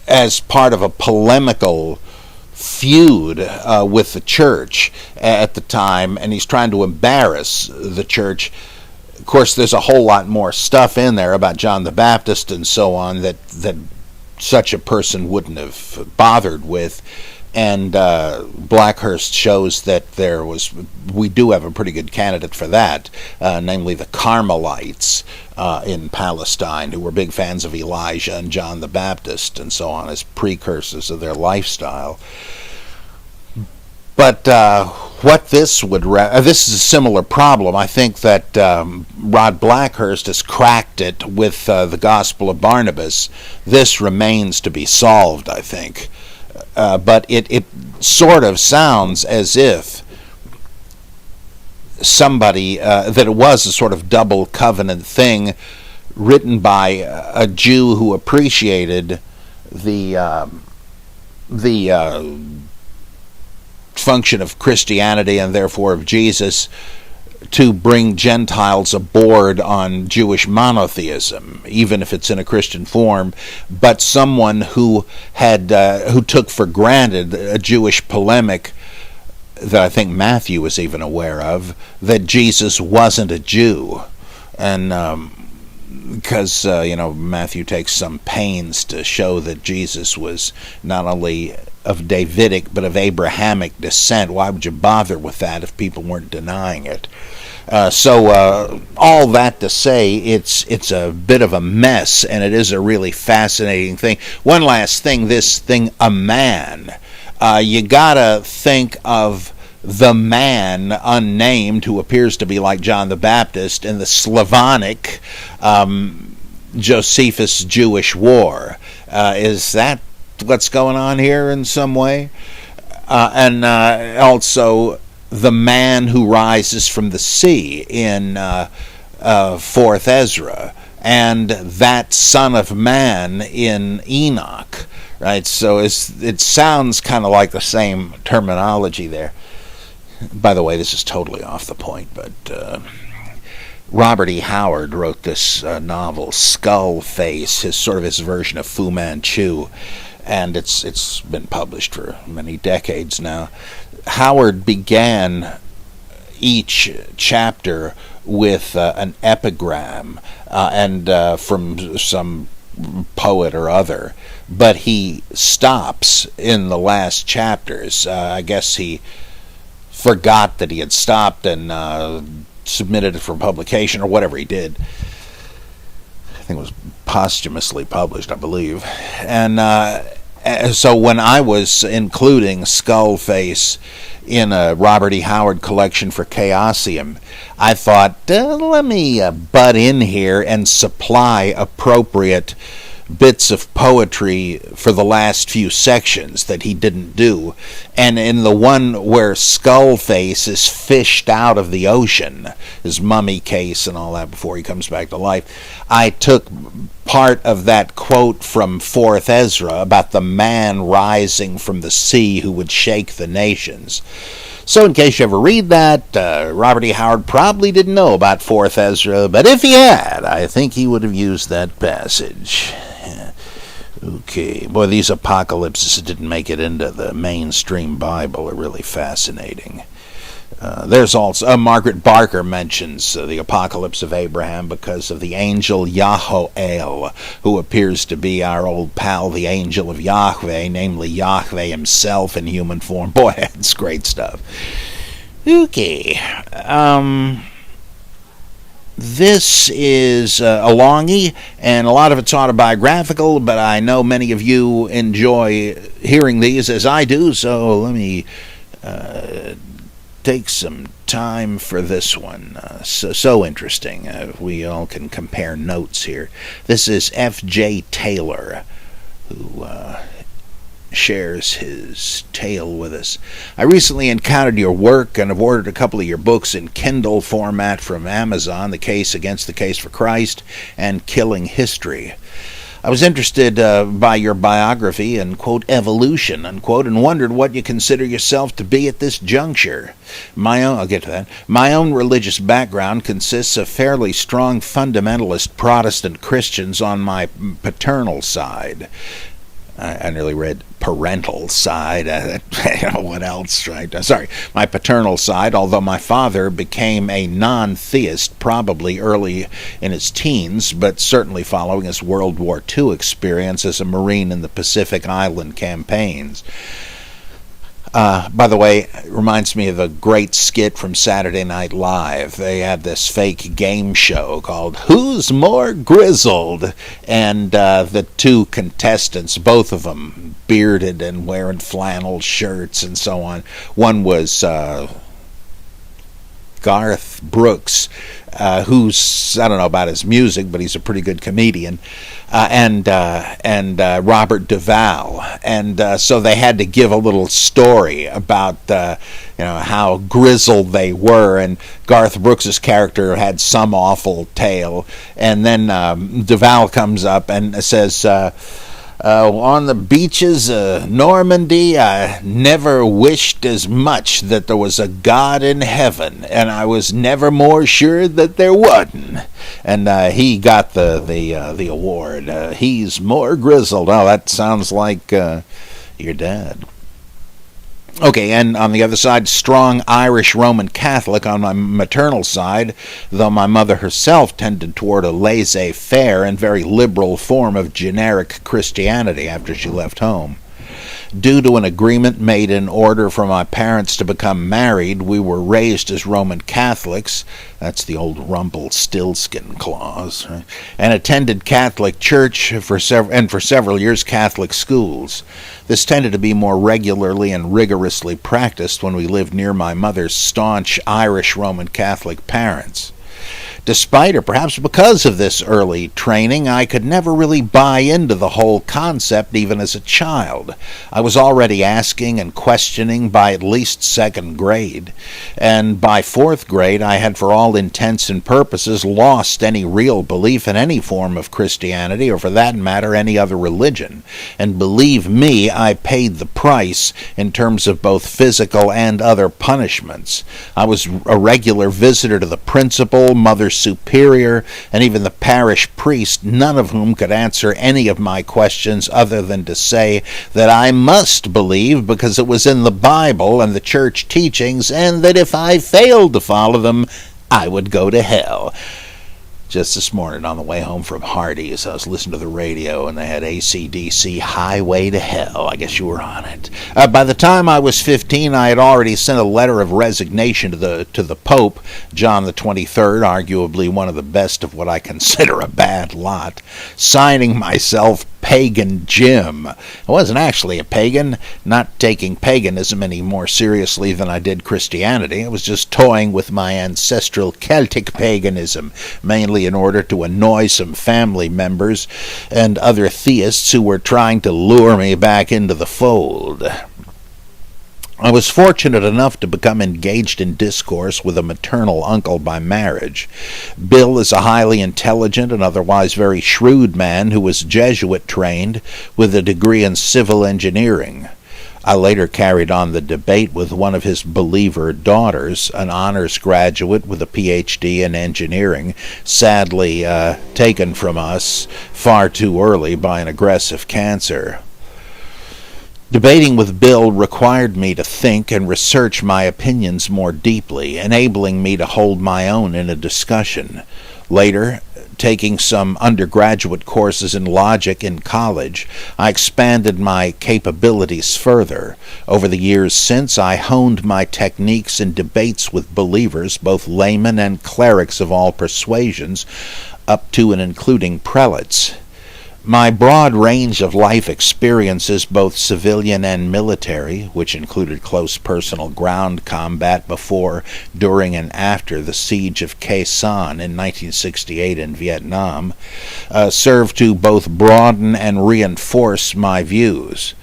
as part of a polemical feud with the church at the time, and he's trying to embarrass the church. Of course, there's a whole lot more stuff in there about John the Baptist and so on that such a person wouldn't have bothered with, and Blackhurst shows that we do have a pretty good candidate for that, namely the Carmelites in Palestine, who were big fans of Elijah and John the Baptist and so on as precursors of their lifestyle. But what this would this is a similar problem. I think that Rod Blackhurst has cracked it with the Gospel of Barnabas. This remains to be solved, I think. But it sort of sounds as if somebody that it was a sort of double covenant thing written by a Jew who appreciated the function of Christianity and therefore of Jesus to bring Gentiles aboard on Jewish monotheism, even if it's in a Christian form, but someone who took for granted a Jewish polemic that I think Matthew was even aware of, that Jesus wasn't a Jew. And because Matthew takes some pains to show that Jesus was not only of Davidic but of Abrahamic descent. Why would you bother with that if people weren't denying it? So all that to say, it's a bit of a mess, and it is a really fascinating thing. One last thing, this thing, a man. You gotta think of the man unnamed who appears to be like John the Baptist in the Slavonic Josephus Jewish War. Is that what's going on here in some way? And also the man who rises from the sea in 4th Ezra, and that son of man in Enoch, right? So it sounds kind of like the same terminology there. By the way, this is totally off the point, but Robert E. Howard wrote this novel, Skull Face, his version of Fu Manchu, and it's been published for many decades now. Howard began each chapter with an epigram and from some poet or other, but he stops in the last chapters. I guess he forgot that he had stopped and submitted it for publication or whatever he did. I think it was posthumously published, I believe. And so when I was including Skullface in a Robert E. Howard collection for Chaosium, I thought, let me butt in here and supply appropriate bits of poetry for the last few sections that he didn't do. And in the one where Skullface is fished out of the ocean, his mummy case and all that before he comes back to life, I took part of that quote from 4th Ezra about the man rising from the sea who would shake the nations. So in case you ever read that, Robert E. Howard probably didn't know about 4th Ezra, but if he had, I think he would have used that passage. Okay, boy, these apocalypses didn't make it into the mainstream Bible are really fascinating. There's also, Margaret Barker mentions the apocalypse of Abraham because of the angel Yahoel, who appears to be our old pal, the angel of Yahweh, namely Yahweh himself in human form. Boy, that's great stuff. Okay. This is a longie, and a lot of it's autobiographical, but I know many of you enjoy hearing these as I do, so let me take some time for this one. So interesting. We all can compare notes here. This is F.J. Taylor, who shares his tale with us. I recently encountered your work and have ordered a couple of your books in Kindle format from Amazon, The Case Against the Case for Christ and Killing History. I was interested by your biography and, quote, evolution, unquote, and wondered what you consider yourself to be at this juncture. I'll get to that. My own religious background consists of fairly strong fundamentalist Protestant Christians on my paternal side. I nearly read parental side. What else, right? Sorry, my paternal side, although my father became a non-theist probably early in his teens, but certainly following his World War II experience as a Marine in the Pacific Island campaigns. By the way, it reminds me of a great skit from Saturday Night Live. They had this fake game show called Who's More Grizzled? And the two contestants, both of them bearded and wearing flannel shirts and so on. One was Garth Brooks, who's, I don't know about his music, but he's a pretty good comedian, and Robert Duvall, and so they had to give a little story about how grizzled they were, and Garth Brooks's character had some awful tale, and then Duvall comes up and says, on the beaches of Normandy, I never wished as much that there was a God in heaven, and I was never more sure that there wasn't. And he got the award. He's more grizzled. Oh, that sounds like your dad. Okay, and on the other side, strong Irish Roman Catholic on my maternal side, though my mother herself tended toward a laissez-faire and very liberal form of generic Christianity after she left home. Due to an agreement made in order for my parents to become married, we were raised as Roman Catholics, that's the old Rumpelstiltskin clause, right? And attended Catholic church for several years Catholic schools. This tended to be more regularly and rigorously practiced when we lived near my mother's staunch Irish Roman Catholic parents. Despite, or perhaps because of this early training, I could never really buy into the whole concept even as a child. I was already asking and questioning by at least second grade, and by fourth grade I had for all intents and purposes lost any real belief in any form of Christianity, or for that matter any other religion. And believe me, I paid the price in terms of both physical and other punishments. I was a regular visitor to the principal, Mother Superior, and even the parish priest, none of whom could answer any of my questions other than to say that I must believe because it was in the Bible and the church teachings, and that if I failed to follow them, I would go to hell. Just this morning on the way home from Hardee's, I was listening to the radio and they had AC/DC Highway to Hell. I guess you were on it. By the time I was 15, I had already sent a letter of resignation to the Pope, John the 23rd, arguably one of the best of what I consider a bad lot, signing myself Pagan Jim. I wasn't actually a pagan, not taking paganism any more seriously than I did Christianity. I was just toying with my ancestral Celtic paganism, mainly in order to annoy some family members and other theists who were trying to lure me back into the fold. I was fortunate enough to become engaged in discourse with a maternal uncle by marriage. Bill is a highly intelligent and otherwise very shrewd man who was Jesuit trained with a degree in civil engineering. I later carried on the debate with one of his believer daughters, an honors graduate with a PhD in engineering, sadly taken from us far too early by an aggressive cancer. Debating with Bill required me to think and research my opinions more deeply, enabling me to hold my own in a discussion. Later, taking some undergraduate courses in logic in college, I expanded my capabilities further. Over the years since, I honed my techniques in debates with believers, both laymen and clerics of all persuasions, up to and including prelates. My broad range of life experiences, both civilian and military, which included close personal ground combat before, during, and after the siege of Khe Sanh in 1968 in Vietnam, served to both broaden and reinforce my views.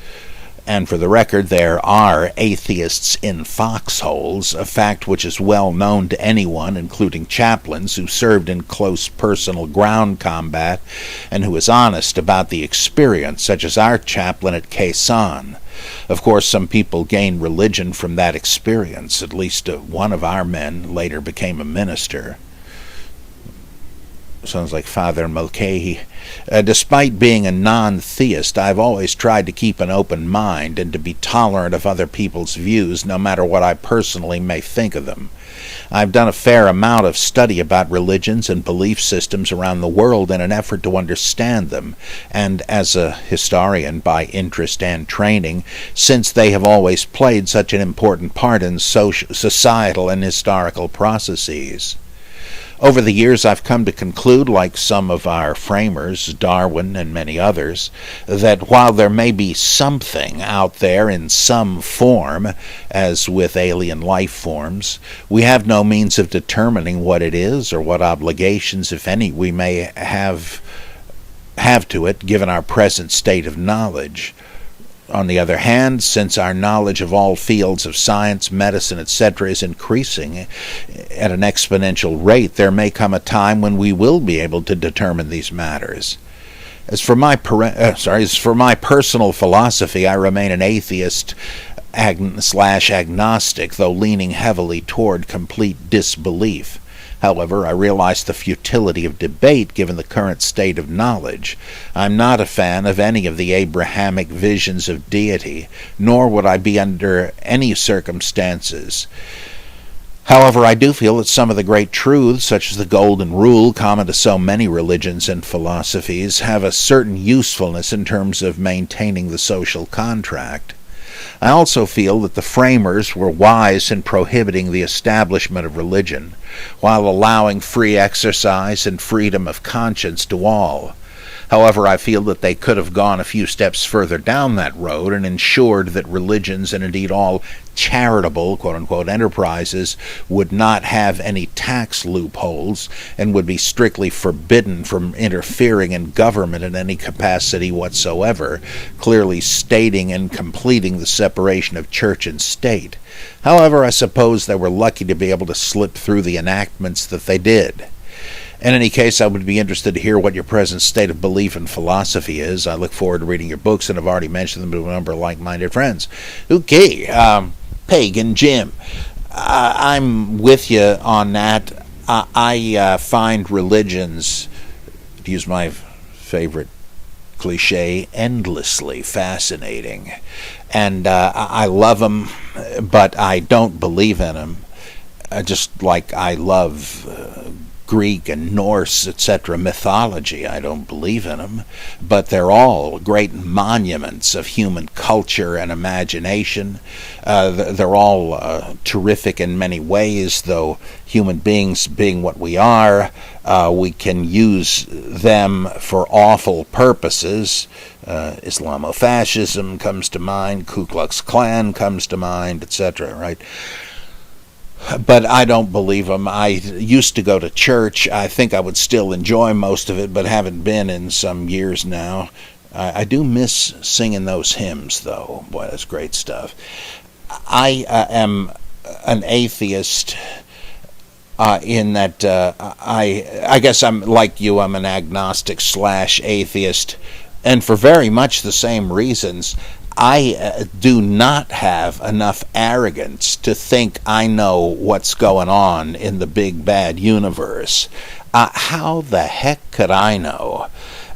And for the record, there are atheists in foxholes, a fact which is well known to anyone, including chaplains who served in close personal ground combat and who is honest about the experience, such as our chaplain at Khe Sanh. Of course, some people gain religion from that experience. At least one of our men later became a minister. Sounds like Father Mulcahy. Despite being a non-theist, I've always tried to keep an open mind and to be tolerant of other people's views, no matter what I personally may think of them. I've done a fair amount of study about religions and belief systems around the world in an effort to understand them, and as a historian by interest and training, since they have always played such an important part in societal and historical processes. Over the years, I've come to conclude, like some of our framers, Darwin and many others, that while there may be something out there in some form, as with alien life forms, we have no means of determining what it is or what obligations, if any, we may have to it, given our present state of knowledge. On the other hand, since our knowledge of all fields of science, medicine, etc. is increasing at an exponential rate, there may come a time when we will be able to determine these matters. As for my personal philosophy, I remain an atheist / agnostic, though leaning heavily toward complete disbelief. However, I realize the futility of debate given the current state of knowledge. I'm not a fan of any of the Abrahamic visions of deity, nor would I be under any circumstances. However, I do feel that some of the great truths, such as the Golden Rule, common to so many religions and philosophies, have a certain usefulness in terms of maintaining the social contract. I also feel that the framers were wise in prohibiting the establishment of religion, while allowing free exercise and freedom of conscience to all. However, I feel that they could have gone a few steps further down that road and ensured that religions and indeed all charitable, quote-unquote, enterprises would not have any tax loopholes and would be strictly forbidden from interfering in government in any capacity whatsoever, clearly stating and completing the separation of church and state. However, I suppose they were lucky to be able to slip through the enactments that they did. In any case, I would be interested to hear what your present state of belief and philosophy is. I look forward to reading your books, and I've already mentioned them to a number of like-minded friends. Okay, Pagan Jim, I'm with you on that. I find religions, to use my favorite cliche, endlessly fascinating. And I love them, but I don't believe in them. Just like I love Greek and Norse, etc. mythology. I don't believe in them, but they're all great monuments of human culture and imagination. They're all terrific in many ways, though human beings being what we are, we can use them for awful purposes. Islamofascism comes to mind, Ku Klux Klan comes to mind, etc., right? But I don't believe them. I used to go to church. I think I would still enjoy most of it, but haven't been in some years now. I do miss singing those hymns, though. Boy, that's great stuff. I am an atheist in that I guess I'm like you. I'm an agnostic / atheist. And for very much the same reasons, I do not have enough arrogance to think I know what's going on in the big bad universe. How the heck could I know?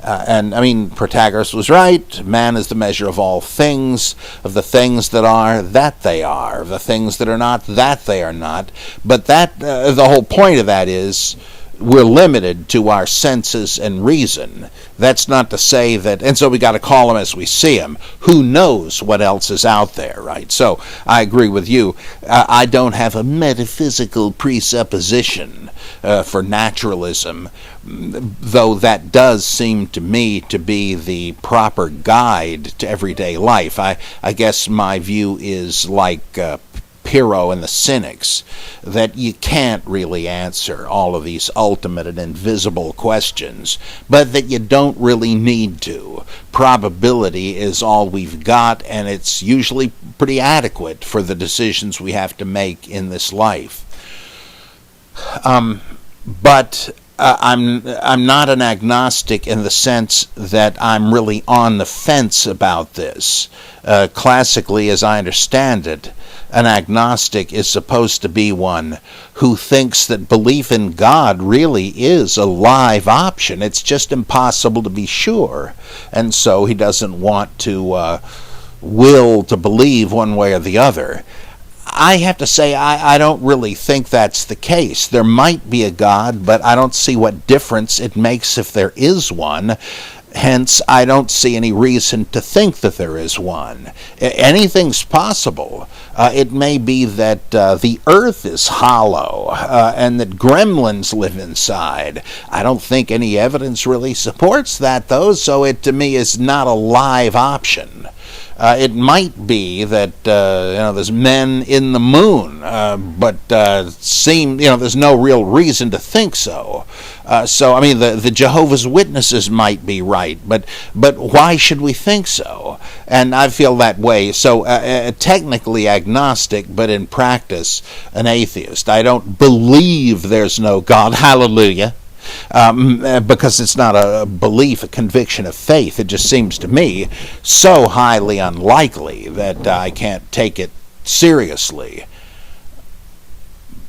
And I mean, Protagoras was right. Man is the measure of all things, of the things that are, that they are, of the things that are not, that they are not. But that the whole point of that is we're limited to our senses and reason. That's not to say that, and so we got to call them as we see them. Who knows what else is out there, right? So I agree with you. I don't have a metaphysical presupposition for naturalism, though that does seem to me to be the proper guide to everyday life. I guess my view is like Pyrrho and the Cynics, that you can't really answer all of these ultimate and invisible questions, but that you don't really need to. Probability is all we've got, and it's usually pretty adequate for the decisions we have to make in this life. But I'm not an agnostic in the sense that I'm really on the fence about this. Classically, as I understand it, an agnostic is supposed to be one who thinks that belief in God really is a live option. It's just impossible to be sure. And so he doesn't want to will to believe one way or the other. I have to say, I don't really think that's the case. There might be a God, but I don't see what difference it makes if there is one. Hence, I don't see any reason to think that there is one. Anything's possible. It may be that the earth is hollow and that gremlins live inside. I don't think any evidence really supports that, though, so it to me is not a live option. It might be that there's men in the moon, but there's no real reason to think so. So I mean, the Jehovah's Witnesses might be right, but why should we think so? And I feel that way. So technically agnostic, but in practice an atheist. I don't believe there's no God. Hallelujah. Because it's not a belief, a conviction of faith. It just seems to me so highly unlikely that I can't take it seriously.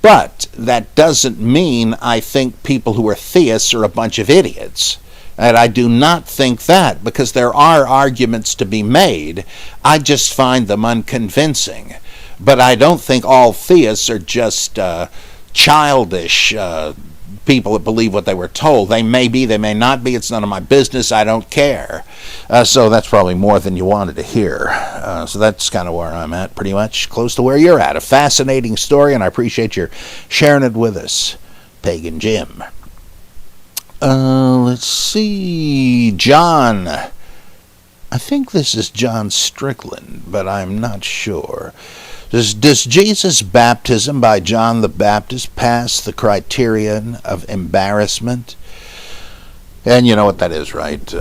But that doesn't mean I think people who are theists are a bunch of idiots. And I do not think that, because there are arguments to be made. I just find them unconvincing. But I don't think all theists are just childish people that believe what they were told. They may be, they may not be. It's none of my business. I don't care. So that's probably more than you wanted to hear. So that's kind of where I'm at, pretty much close to where you're at. A fascinating story, and I appreciate your sharing it with us, Pagan Jim. Let's see. John. I think this is John Strickland, but I'm not sure. Does Jesus' baptism by John the Baptist pass the criterion of embarrassment? And you know what that is, right?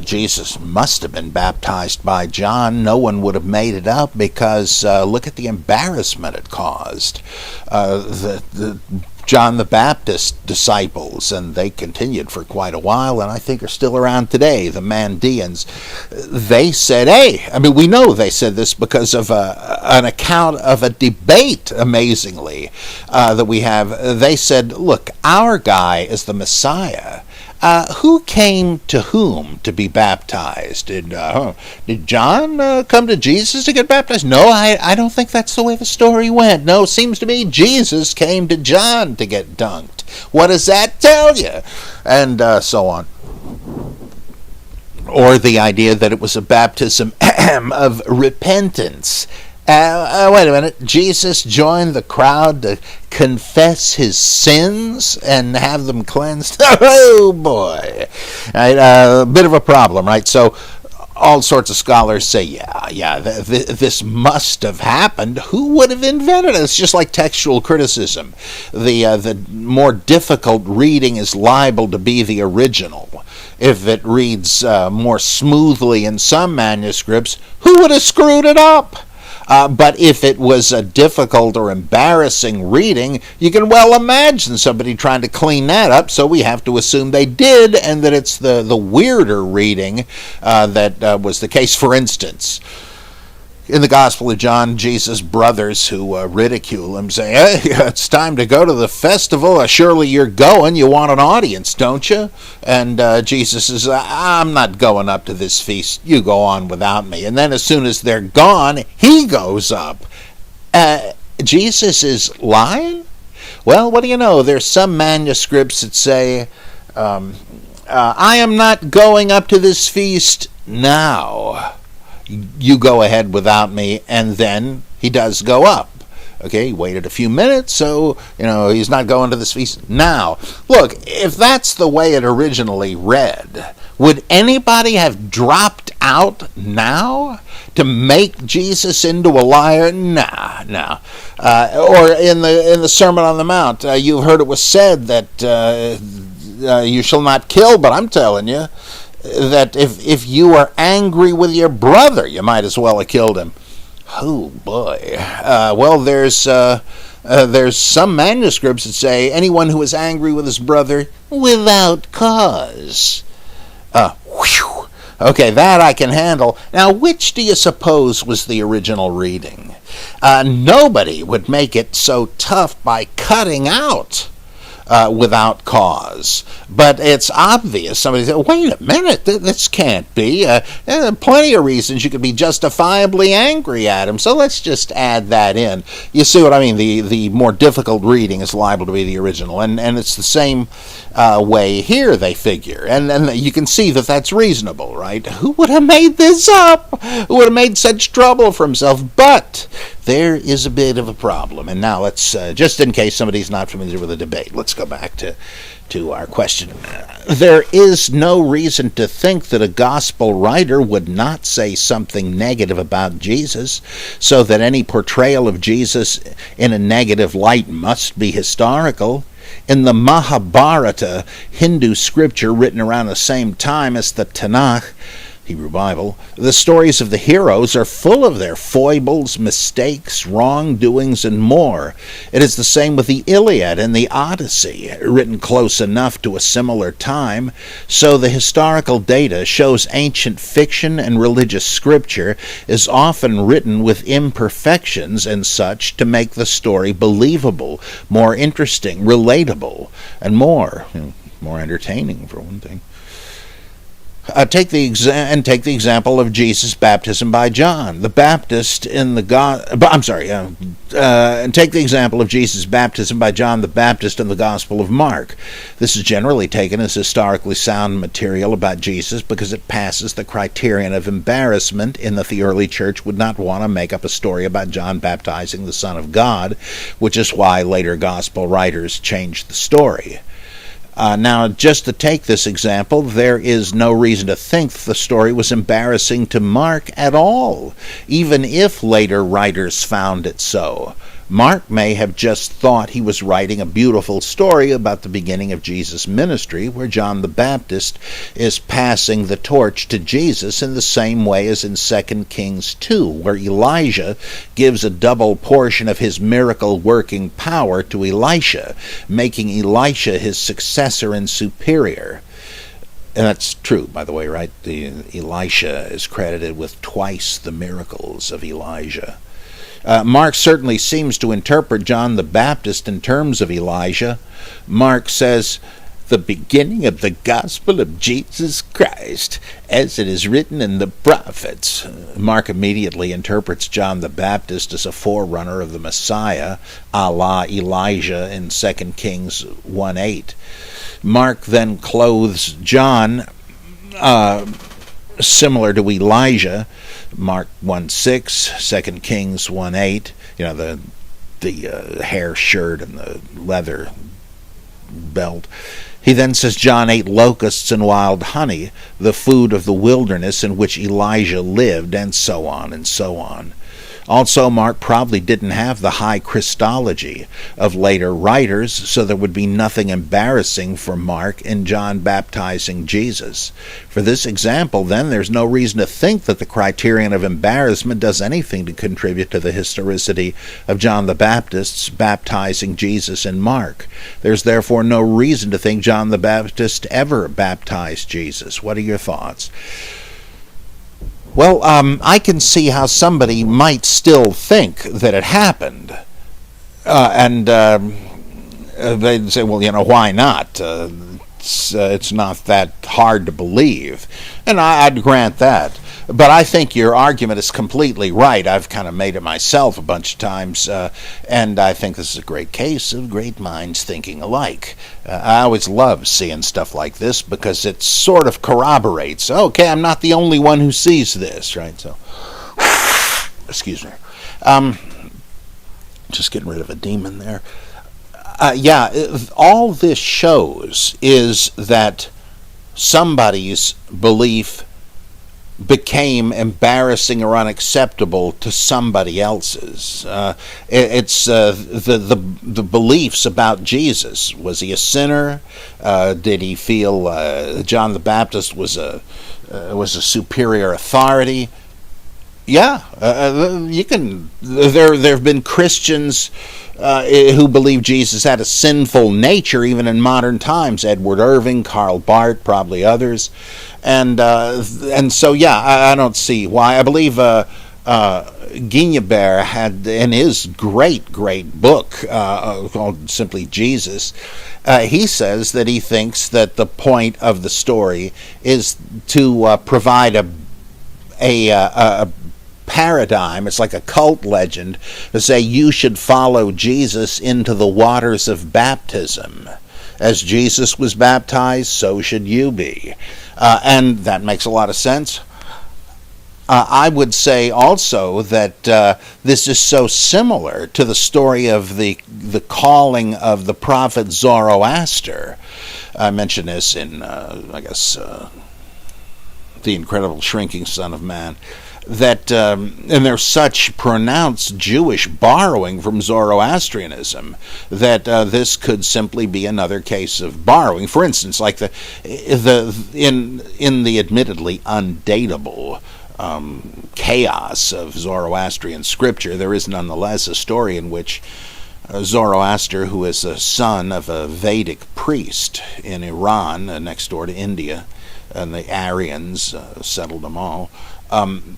Jesus must have been baptized by John. No one would have made it up, because look at the embarrassment it caused. The John the Baptist disciples, and they continued for quite a while, and I think are still around today, the Mandeans. They said, hey, I mean, we know they said this because of an account of a debate, amazingly, that we have. They said, look, our guy is the Messiah. Who came to whom to be baptized? Did John come to Jesus to get baptized? No, I don't think that's the way the story went. No, it seems to me Jesus came to John to get dunked. What does that tell you? And so on. Or the idea that it was a baptism of repentance. Wait a minute. Jesus joined the crowd to confess his sins and have them cleansed? Oh, boy. Right, a bit of a problem, right? So all sorts of scholars say, this must have happened. Who would have invented it? It's just like textual criticism. The more difficult reading is liable to be the original. If it reads more smoothly in some manuscripts, who would have screwed it up? But if it was a difficult or embarrassing reading, you can well imagine somebody trying to clean that up, so we have to assume they did, and that it's the weirder reading that was the case. For instance, in the Gospel of John, Jesus' brothers who ridicule him say, "Hey, it's time to go to the festival. Surely you're going. You want an audience, don't you?" And Jesus says, "I'm not going up to this feast. You go on without me." And then as soon as they're gone, he goes up. Jesus is lying? Well, what do you know? There's some manuscripts that say, "I am not going up to this feast now. You go ahead without me," and then he does go up. Okay, he waited a few minutes, so, he's not going to this feast now. Look, if that's the way it originally read, would anybody have dropped out now to make Jesus into a liar? Nah. Or in the Sermon on the Mount, you've heard it was said that you shall not kill, but I'm telling you, that if you are angry with your brother, you might as well have killed him. Oh boy. Well, there's some manuscripts that say anyone who is angry with his brother without cause. Okay, that I can handle. Now, which do you suppose was the original reading? Nobody would make it so tough by cutting out without cause. But it's obvious. Somebody said, "Wait a minute, this can't be. There are plenty of reasons you could be justifiably angry at him, so let's just add that in." You see what I mean? The more difficult reading is liable to be the original, and it's the same way here, they figure. And you can see that that's reasonable, right? Who would have made this up? Who would have made such trouble for himself? But there is a bit of a problem. And now let's, just in case somebody's not familiar with the debate, let's go back to our question. There is no reason to think that a gospel writer would not say something negative about Jesus, so that any portrayal of Jesus in a negative light must be historical. In the Mahabharata, Hindu scripture written around the same time as the Tanakh, Hebrew Bible, the stories of the heroes are full of their foibles, mistakes, wrongdoings, and more. It is the same with the Iliad and the Odyssey, written close enough to a similar time, so the historical data shows ancient fiction and religious scripture is often written with imperfections and such to make the story believable, more interesting, relatable, and more entertaining, for one thing. Take the example of Jesus' baptism by John the Baptist and take the example of Jesus' baptism by John the Baptist in the Gospel of Mark. This is generally taken as historically sound material about Jesus because it passes the criterion of embarrassment in that the early church would not want to make up a story about John baptizing the Son of God, which is why later Gospel writers changed the story. Now, just to take this example, there is no reason to think the story was embarrassing to Mark at all, even if later writers found it so. Mark may have just thought he was writing a beautiful story about the beginning of Jesus' ministry, where John the Baptist is passing the torch to Jesus in the same way as in 2 Kings 2, where Elijah gives a double portion of his miracle-working power to Elisha, making Elisha his successor and superior. And that's true, by the way, right? Elisha is credited with twice the miracles of Elijah. Mark certainly seems to interpret John the Baptist in terms of Elijah. Mark says, "The beginning of the gospel of Jesus Christ, as it is written in the prophets." Mark immediately interprets John the Baptist as a forerunner of the Messiah, a la Elijah in 2 Kings 1:8. Mark then clothes John similar to Elijah, Mark 1:6, 2 Kings 1:8, the hair shirt and the leather belt. He then says John ate locusts and wild honey, the food of the wilderness in which Elijah lived, and so on and so on. Also, Mark probably didn't have the high Christology of later writers, so there would be nothing embarrassing for Mark in John baptizing Jesus. For this example, then, there's no reason to think that the criterion of embarrassment does anything to contribute to the historicity of John the Baptist's baptizing Jesus in Mark. There's therefore no reason to think John the Baptist ever baptized Jesus. What are your thoughts? Well, I can see how somebody might still think that it happened. And they'd say, well, why not? It's not that hard to believe. And I'd grant that. But I think your argument is completely right. I've kind of made it myself a bunch of times, and I think this is a great case of great minds thinking alike. I always love seeing stuff like this because it sort of corroborates, okay, I'm not the only one who sees this, right? So, excuse me. Just getting rid of a demon there. All this shows is that somebody's belief became embarrassing or unacceptable to somebody else's. It's the beliefs about Jesus. Was he a sinner? Did he feel John the Baptist was a superior authority? You can. There have been Christians who believe Jesus had a sinful nature, even in modern times. Edward Irving, Karl Barth, probably others, and so I don't see why. I believe Guignebert had in his great book called simply Jesus. He says that he thinks that the point of the story is to provide a paradigm. It's like a cult legend to say you should follow Jesus into the waters of baptism. As Jesus was baptized, so should you be. And that makes a lot of sense. I would say also that this is so similar to the story of the calling of the prophet Zoroaster. I mentioned this in, The Incredible Shrinking Son of Man. That and there's such pronounced Jewish borrowing from Zoroastrianism that this could simply be another case of borrowing. For instance, like in the admittedly undateable chaos of Zoroastrian scripture, there is nonetheless a story in which Zoroaster, who is a son of a Vedic priest in Iran, next door to India, and the Aryans settled them all.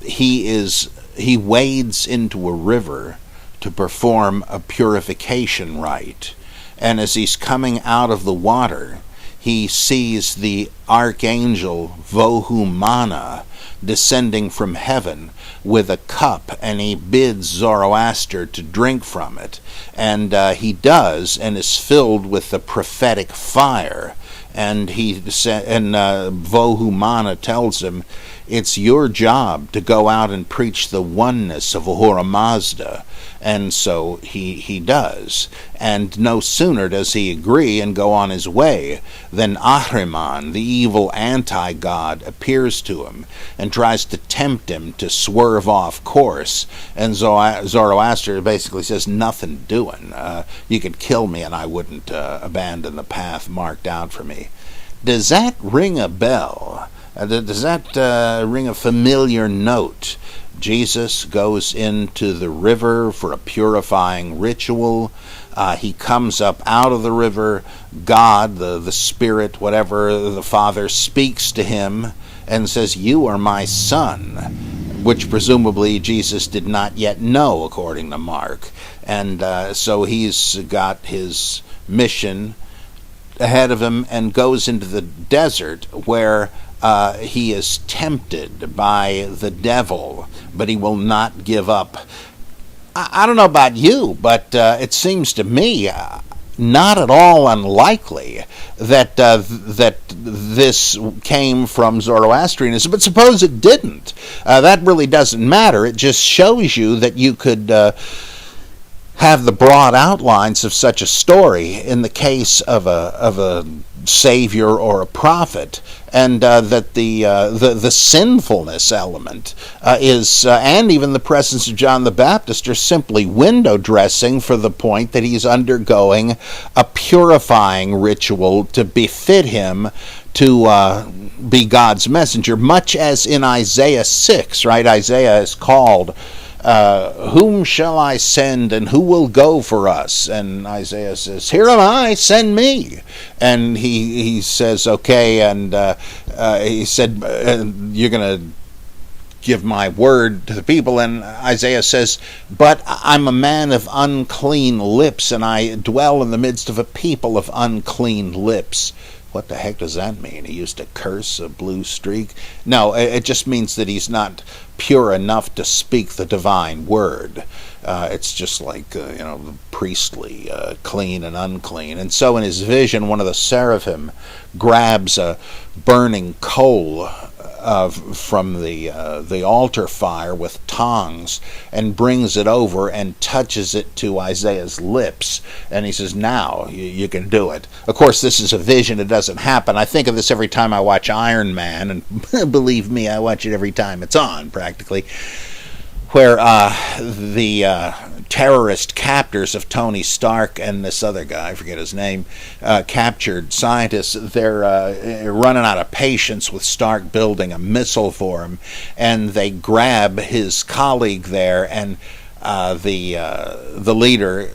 He wades into a river to perform a purification rite, and as he's coming out of the water, he sees the archangel Vohumana descending from heaven with a cup, and he bids Zoroaster to drink from it, and he does, and is filled with the prophetic fire. And Vohumana tells him, it's your job to go out and preach the oneness of Ahura Mazda. And so he does. And no sooner does he agree and go on his way than Ahriman, the evil anti-god, appears to him and tries to tempt him to swerve off course. And Zoroaster basically says, nothing doing. You could kill me and I wouldn't abandon the path marked out for me. Does that ring a bell? Does that ring a familiar note? Jesus goes into the river for a purifying ritual. He comes up out of the river. God, the Spirit, whatever, the Father, speaks to him and says, you are my son, which presumably Jesus did not yet know, according to Mark. And so he's got his mission ahead of him and goes into the desert where he is tempted by the devil, but he will not give up. I don't know about you, but it seems to me not at all unlikely that this came from Zoroastrianism. But suppose it didn't. That really doesn't matter. It just shows you that you could have the broad outlines of such a story in the case of a savior or a prophet, and that the sinfulness element is, and even the presence of John the Baptist, are simply window dressing for the point that he's undergoing a purifying ritual to befit him to be God's messenger, much as in Isaiah 6, right? Isaiah is called, whom shall I send, and who will go for us? And Isaiah says, here am I, send me. And he says, okay, and he said, you're going to give my word to the people. And Isaiah says, but I'm a man of unclean lips, and I dwell in the midst of a people of unclean lips. What the heck does that mean? He used to curse a blue streak? No, it just means that he's not pure enough to speak the divine word. It's just like, the priestly, clean and unclean. And so in his vision, one of the seraphim grabs a burning coal from the altar fire with tongs and brings it over and touches it to Isaiah's lips. And he says, now you can do it. Of course, this is a vision. It doesn't happen. I think of this every time I watch Iron Man, and believe me, I watch it every time it's on, practically, where the terrorist captors of Tony Stark and this other guy, I forget his name, captured scientists. They're running out of patience with Stark building a missile for him, and they grab his colleague there, and the leader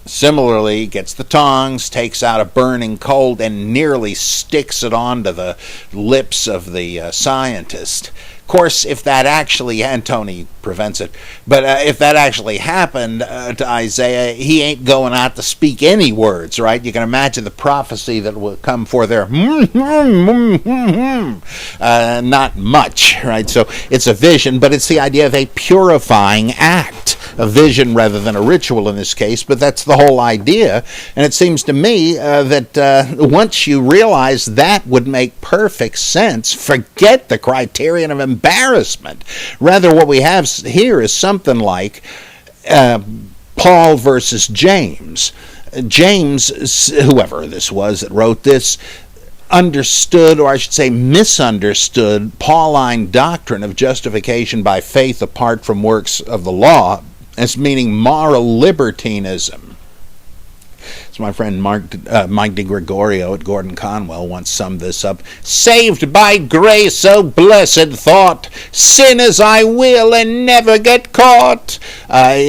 similarly gets the tongs, takes out a burning coal, and nearly sticks it onto the lips of the scientist. Of course, if that actually, and Tony prevents it, but if that actually happened to Isaiah, he ain't going out to speak any words, right? You can imagine the prophecy that will come for there. Not much, right? So it's a vision, but it's the idea of a purifying act, a vision rather than a ritual in this case, but that's the whole idea. And it seems to me that once you realize that would make perfect sense, forget the criterion of embarrassment. Rather, what we have here is something like Paul versus James. James, whoever this was that wrote this, understood, or I should say misunderstood, Pauline doctrine of justification by faith apart from works of the law as meaning moral libertinism. As my friend Mike DeGregorio at Gordon Conwell once summed this up, saved by grace, oh blessed thought, sin as I will and never get caught.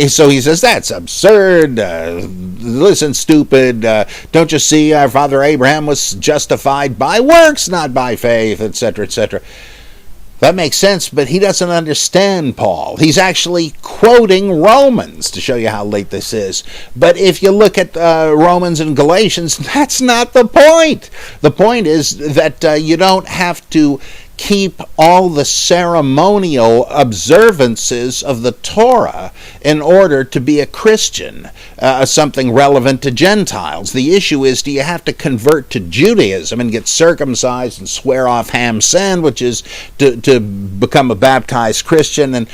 So he says, that's absurd. Listen, stupid. Don't you see our father Abraham was justified by works, not by faith, etc., etc. That makes sense, but he doesn't understand Paul. He's actually quoting Romans to show you how late this is. But if you look at Romans and Galatians, that's not the point. The point is that you don't have to keep all the ceremonial observances of the Torah in order to be a Christian, something relevant to Gentiles. The issue is, do you have to convert to Judaism and get circumcised and swear off ham sandwiches to become a baptized Christian? And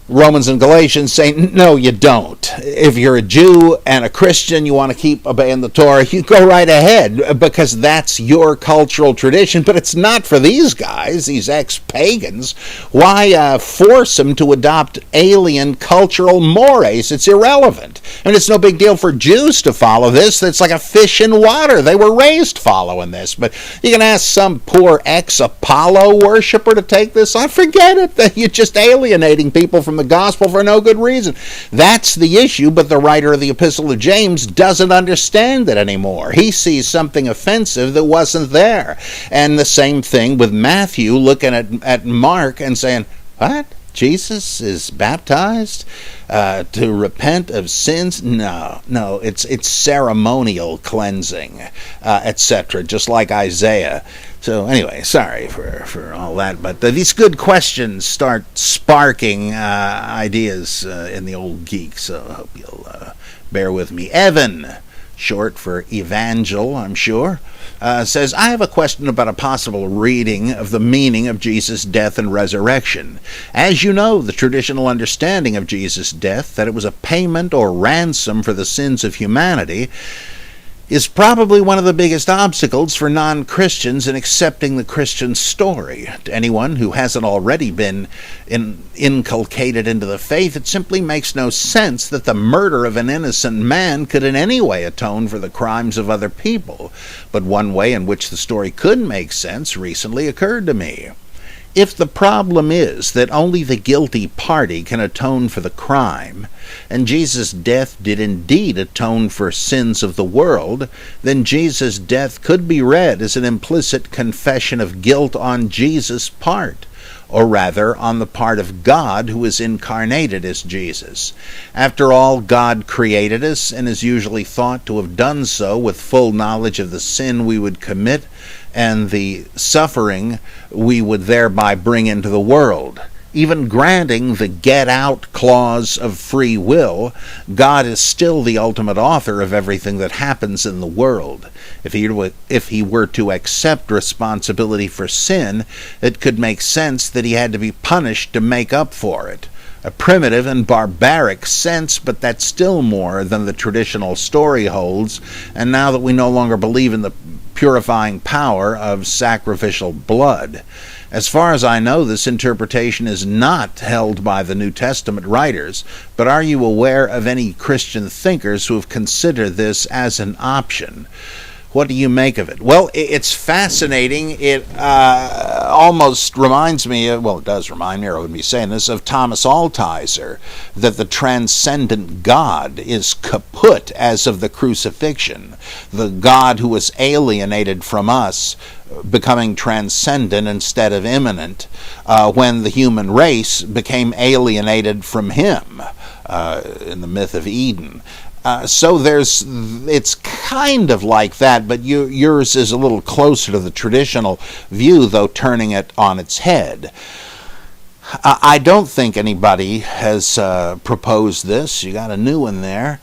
Romans and Galatians say, no, you don't. If you're a Jew and a Christian, you want to keep obeying the Torah, you go right ahead, because that's your cultural tradition. But it's not for these guys, these ex-pagans. Why force them to adopt alien cultural mores? It's irrelevant. I mean, it's no big deal for Jews to follow this. It's like a fish in water. They were raised following this. But you can ask some poor ex-Apollo worshiper to take this on. Forget it. You're just alienating people from the gospel for no good reason. That's the issue, but the writer of the Epistle of James doesn't understand it anymore. He sees something offensive that wasn't there. And the same thing with Matthew looking at Mark and saying, what? Jesus is baptized to repent of sins? No, it's ceremonial cleansing, etc., just like Isaiah. So anyway, sorry for all that, but these good questions start sparking ideas in the old geek, so I hope you'll bear with me. Evan short for evangel, I'm sure, says, I have a question about a possible reading of the meaning of Jesus' death and resurrection. As you know, the traditional understanding of Jesus' death, that it was a payment or ransom for the sins of humanity, is probably one of the biggest obstacles for non-Christians in accepting the Christian story. To anyone who hasn't already been inculcated into the faith, it simply makes no sense that the murder of an innocent man could in any way atone for the crimes of other people. But one way in which the story could make sense recently occurred to me. If the problem is that only the guilty party can atone for the crime, and Jesus' death did indeed atone for sins of the world, then Jesus' death could be read as an implicit confession of guilt on Jesus' part, or rather on the part of God who is incarnated as Jesus. After all, God created us and is usually thought to have done so with full knowledge of the sin we would commit and the suffering we would thereby bring into the world. Even granting the get-out clause of free will, God is still the ultimate author of everything that happens in the world. If he were to accept responsibility for sin, it could make sense that he had to be punished to make up for it. A primitive and barbaric sense, but that's still more than the traditional story holds, and now that we no longer believe in the purifying power of sacrificial blood. As far as I know, this interpretation is not held by the New Testament writers, but are you aware of any Christian thinkers who have considered this as an option? What do you make of it? Well, it's fascinating. It almost reminds me, it does remind me, or I wouldn't be saying this, of Thomas Altizer, that the transcendent God is kaput as of the crucifixion. The God who was alienated from us becoming transcendent instead of immanent when the human race became alienated from him in the myth of Eden. So it's kind of like that, but yours is a little closer to the traditional view, though turning it on its head. I don't think anybody has proposed this. You got a new one there.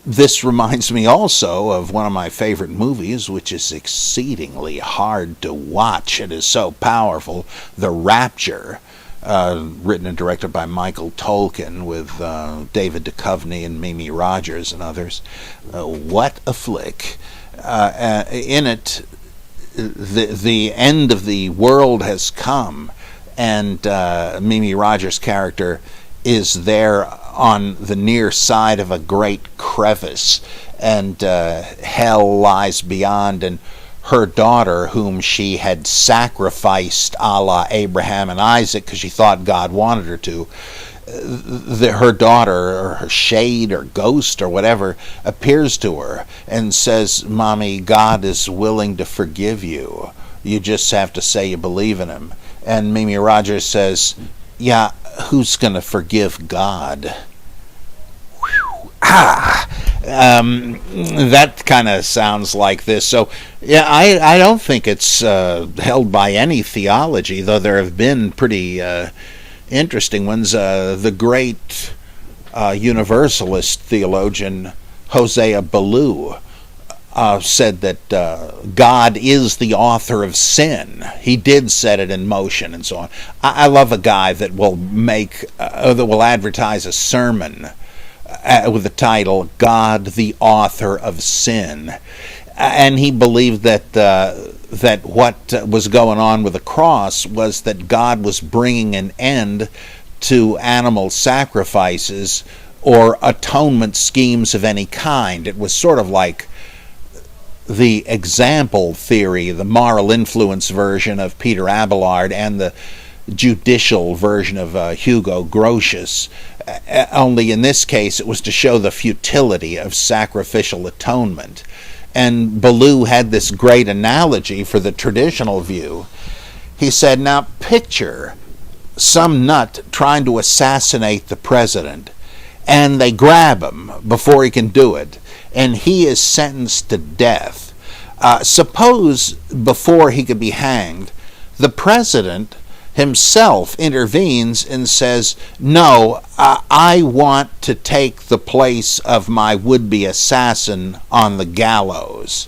This reminds me also of one of my favorite movies, which is exceedingly hard to watch. It is so powerful, The Rapture. Written and directed by Michael Tolkien with David Duchovny and Mimi Rogers and others. What a flick. In it, the end of the world has come, and Mimi Rogers' character is there on the near side of a great crevice, and hell lies beyond, and her daughter, whom she had sacrificed a la Abraham and Isaac because she thought God wanted her to, her daughter, or her shade or ghost or whatever, appears to her and says, Mommy, God is willing to forgive you. You just have to say you believe in him. And Mimi Rogers says, yeah, who's going to forgive God? That kind of sounds like this. So, yeah, I don't think it's held by any theology, though there have been pretty interesting ones. The great universalist theologian Hosea Ballou said that God is the author of sin. He did set it in motion, and so on. I love a guy that will advertise a sermon with the title, God, the Author of Sin. And he believed that what was going on with the cross was that God was bringing an end to animal sacrifices or atonement schemes of any kind. It was sort of like the example theory, the moral influence version of Peter Abelard, and the judicial version of Hugo Grotius. Only in this case it was to show the futility of sacrificial atonement. And Ballou had this great analogy for the traditional view. He said, now picture some nut trying to assassinate the president, and they grab him before he can do it, and he is sentenced to death. Suppose before he could be hanged, the president, himself intervenes and says, no, I want to take the place of my would-be assassin on the gallows.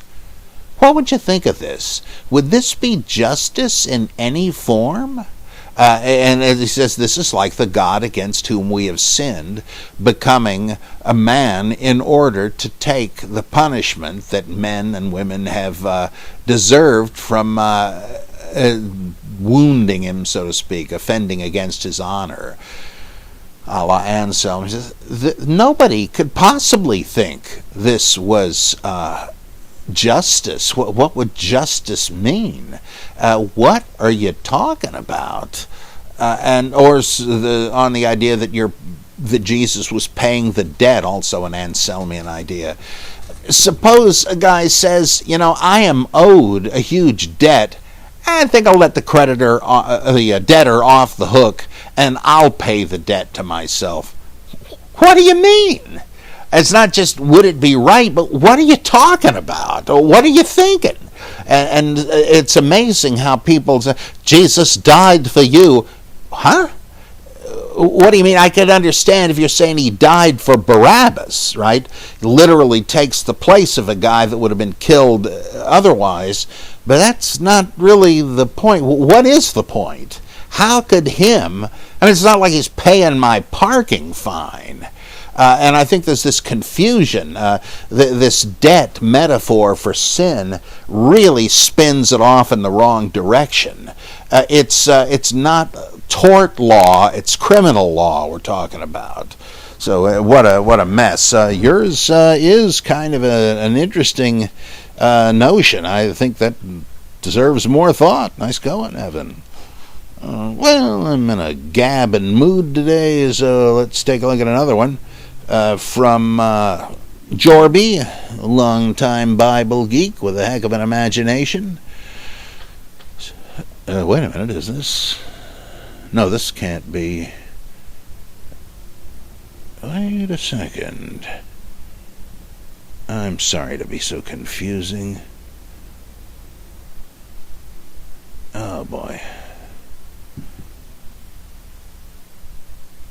What would you think of this? Would this be justice in any form? And he says this is like the God against whom we have sinned, becoming a man in order to take the punishment that men and women have deserved from wounding him, so to speak, offending against his honor. A la Anselm. He says, nobody could possibly think this was justice. What would justice mean? What are you talking about? On the idea that Jesus was paying the debt, also an Anselmian idea. Suppose a guy says, I am owed a huge debt. I think I'll let the debtor off the hook, and I'll pay the debt to myself. What do you mean? It's not just would it be right, but what are you talking about? Or what are you thinking? And it's amazing how people say, Jesus died for you. Huh? What do you mean? I could understand if you're saying he died for Barabbas, right? Literally takes the place of a guy that would have been killed otherwise. But that's not really the point. What is the point? How could it's not like he's paying my parking fine. And I think there's this confusion. This debt metaphor for sin really spins it off in the wrong direction. It's not tort law; it's criminal law we're talking about. So what a mess. Yours is kind of an interesting notion. I think that deserves more thought. Nice going, Evan. Well, I'm in a gabbing mood today, so let's take a look at another one. From Jorby, a long-time Bible geek with a heck of an imagination. Wait a minute, is this? No, this can't be. Wait a second. I'm sorry to be so confusing. Oh, boy.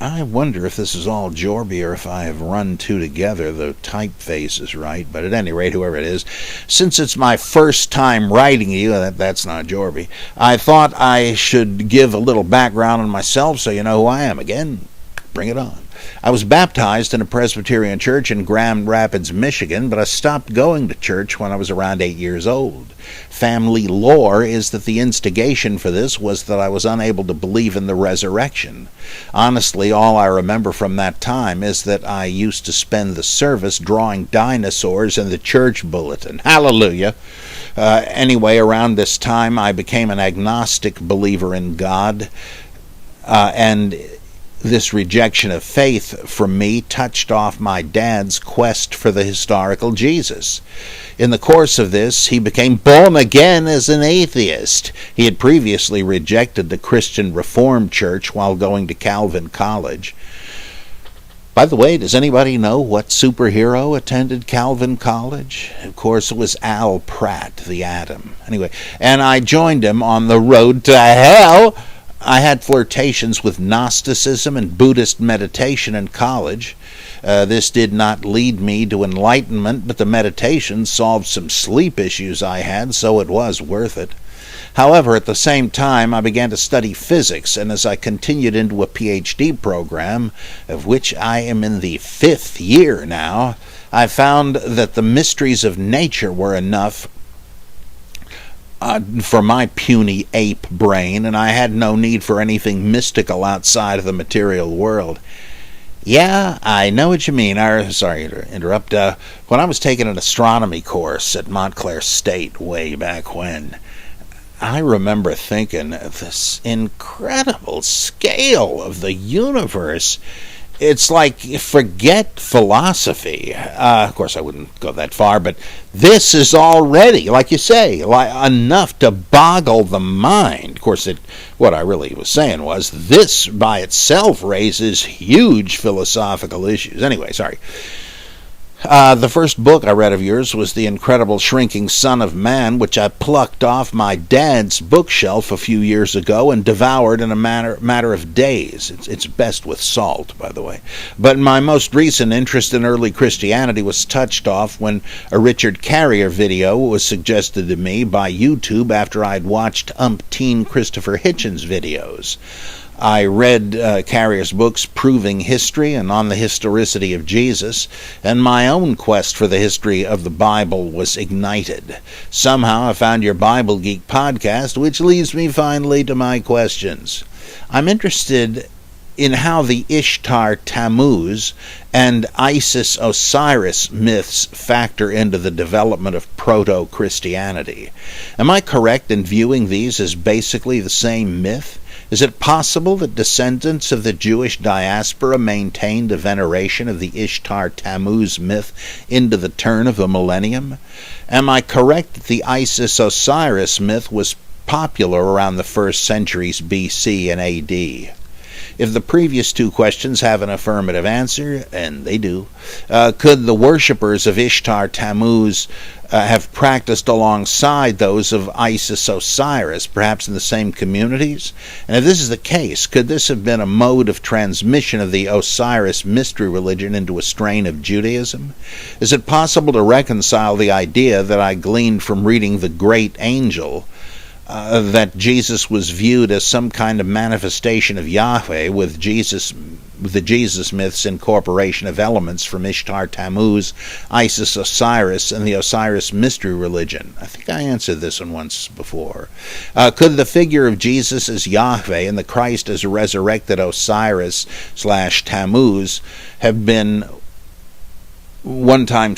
I wonder if this is all Jorby or if I have run two together. The typeface is right, but at any rate, whoever it is, since it's my first time writing you, that's not Jorby, I thought I should give a little background on myself so you know who I am. Again, bring it on. I was baptized in a Presbyterian church in Grand Rapids, Michigan, but I stopped going to church when I was around 8 years old. Family lore is that the instigation for this was that I was unable to believe in the resurrection. Honestly, all I remember from that time is that I used to spend the service drawing dinosaurs in the church bulletin. Hallelujah! Anyway, around this time I became an agnostic believer in God, and this rejection of faith from me touched off my dad's quest for the historical Jesus. In the course of this, he became born again as an atheist. He had previously rejected the Christian Reformed Church while going to Calvin College. By the way, does anybody know what superhero attended Calvin College? Of course, it was Al Pratt, the Atom. Anyway, and I joined him on the road to hell. I had flirtations with Gnosticism and Buddhist meditation in college. This did not lead me to enlightenment, but the meditation solved some sleep issues I had, so it was worth it. However, at the same time, I began to study physics, and as I continued into a PhD program, of which I am in the 5th year now, I found that the mysteries of nature were enough for my puny ape brain, and I had no need for anything mystical outside of the material world. Yeah, I know what you mean. Sorry to interrupt. When I was taking an astronomy course at Montclair State way back when, I remember thinking of this incredible scale of the universe. It's like, forget philosophy. Of course, I wouldn't go that far, but this is already, like you say, enough to boggle the mind. Of course, what I really was saying was, this by itself raises huge philosophical issues. Anyway, sorry. The first book I read of yours was The Incredible Shrinking Son of Man, which I plucked off my dad's bookshelf a few years ago and devoured in a matter of days. It's best with salt, by the way. But my most recent interest in early Christianity was touched off when a Richard Carrier video was suggested to me by YouTube after I'd watched umpteen Christopher Hitchens videos. I read Carrier's books Proving History and On the Historicity of Jesus, and my own quest for the history of the Bible was ignited. Somehow I found your Bible Geek podcast, which leads me finally to my questions. I'm interested in how the Ishtar Tammuz and Isis Osiris myths factor into the development of proto-Christianity. Am I correct in viewing these as basically the same myth? Is it possible that descendants of the Jewish diaspora maintained a veneration of the Ishtar Tammuz myth into the turn of the millennium? Am I correct that the Isis Osiris myth was popular around the first centuries BC and AD? If the previous two questions have an affirmative answer, and they do, could the worshippers of Ishtar Tammuz have practiced alongside those of Isis Osiris, perhaps in the same communities? And if this is the case, could this have been a mode of transmission of the Osiris mystery religion into a strain of Judaism? Is it possible to reconcile the idea that I gleaned from reading The Great Angel, that Jesus was viewed as some kind of manifestation of Yahweh, with the Jesus myths incorporation of elements from Ishtar Tammuz, Isis Osiris, and the Osiris mystery religion? I think I answered this one once before. Could the figure of Jesus as Yahweh and the Christ as resurrected Osiris/Tammuz have been one time...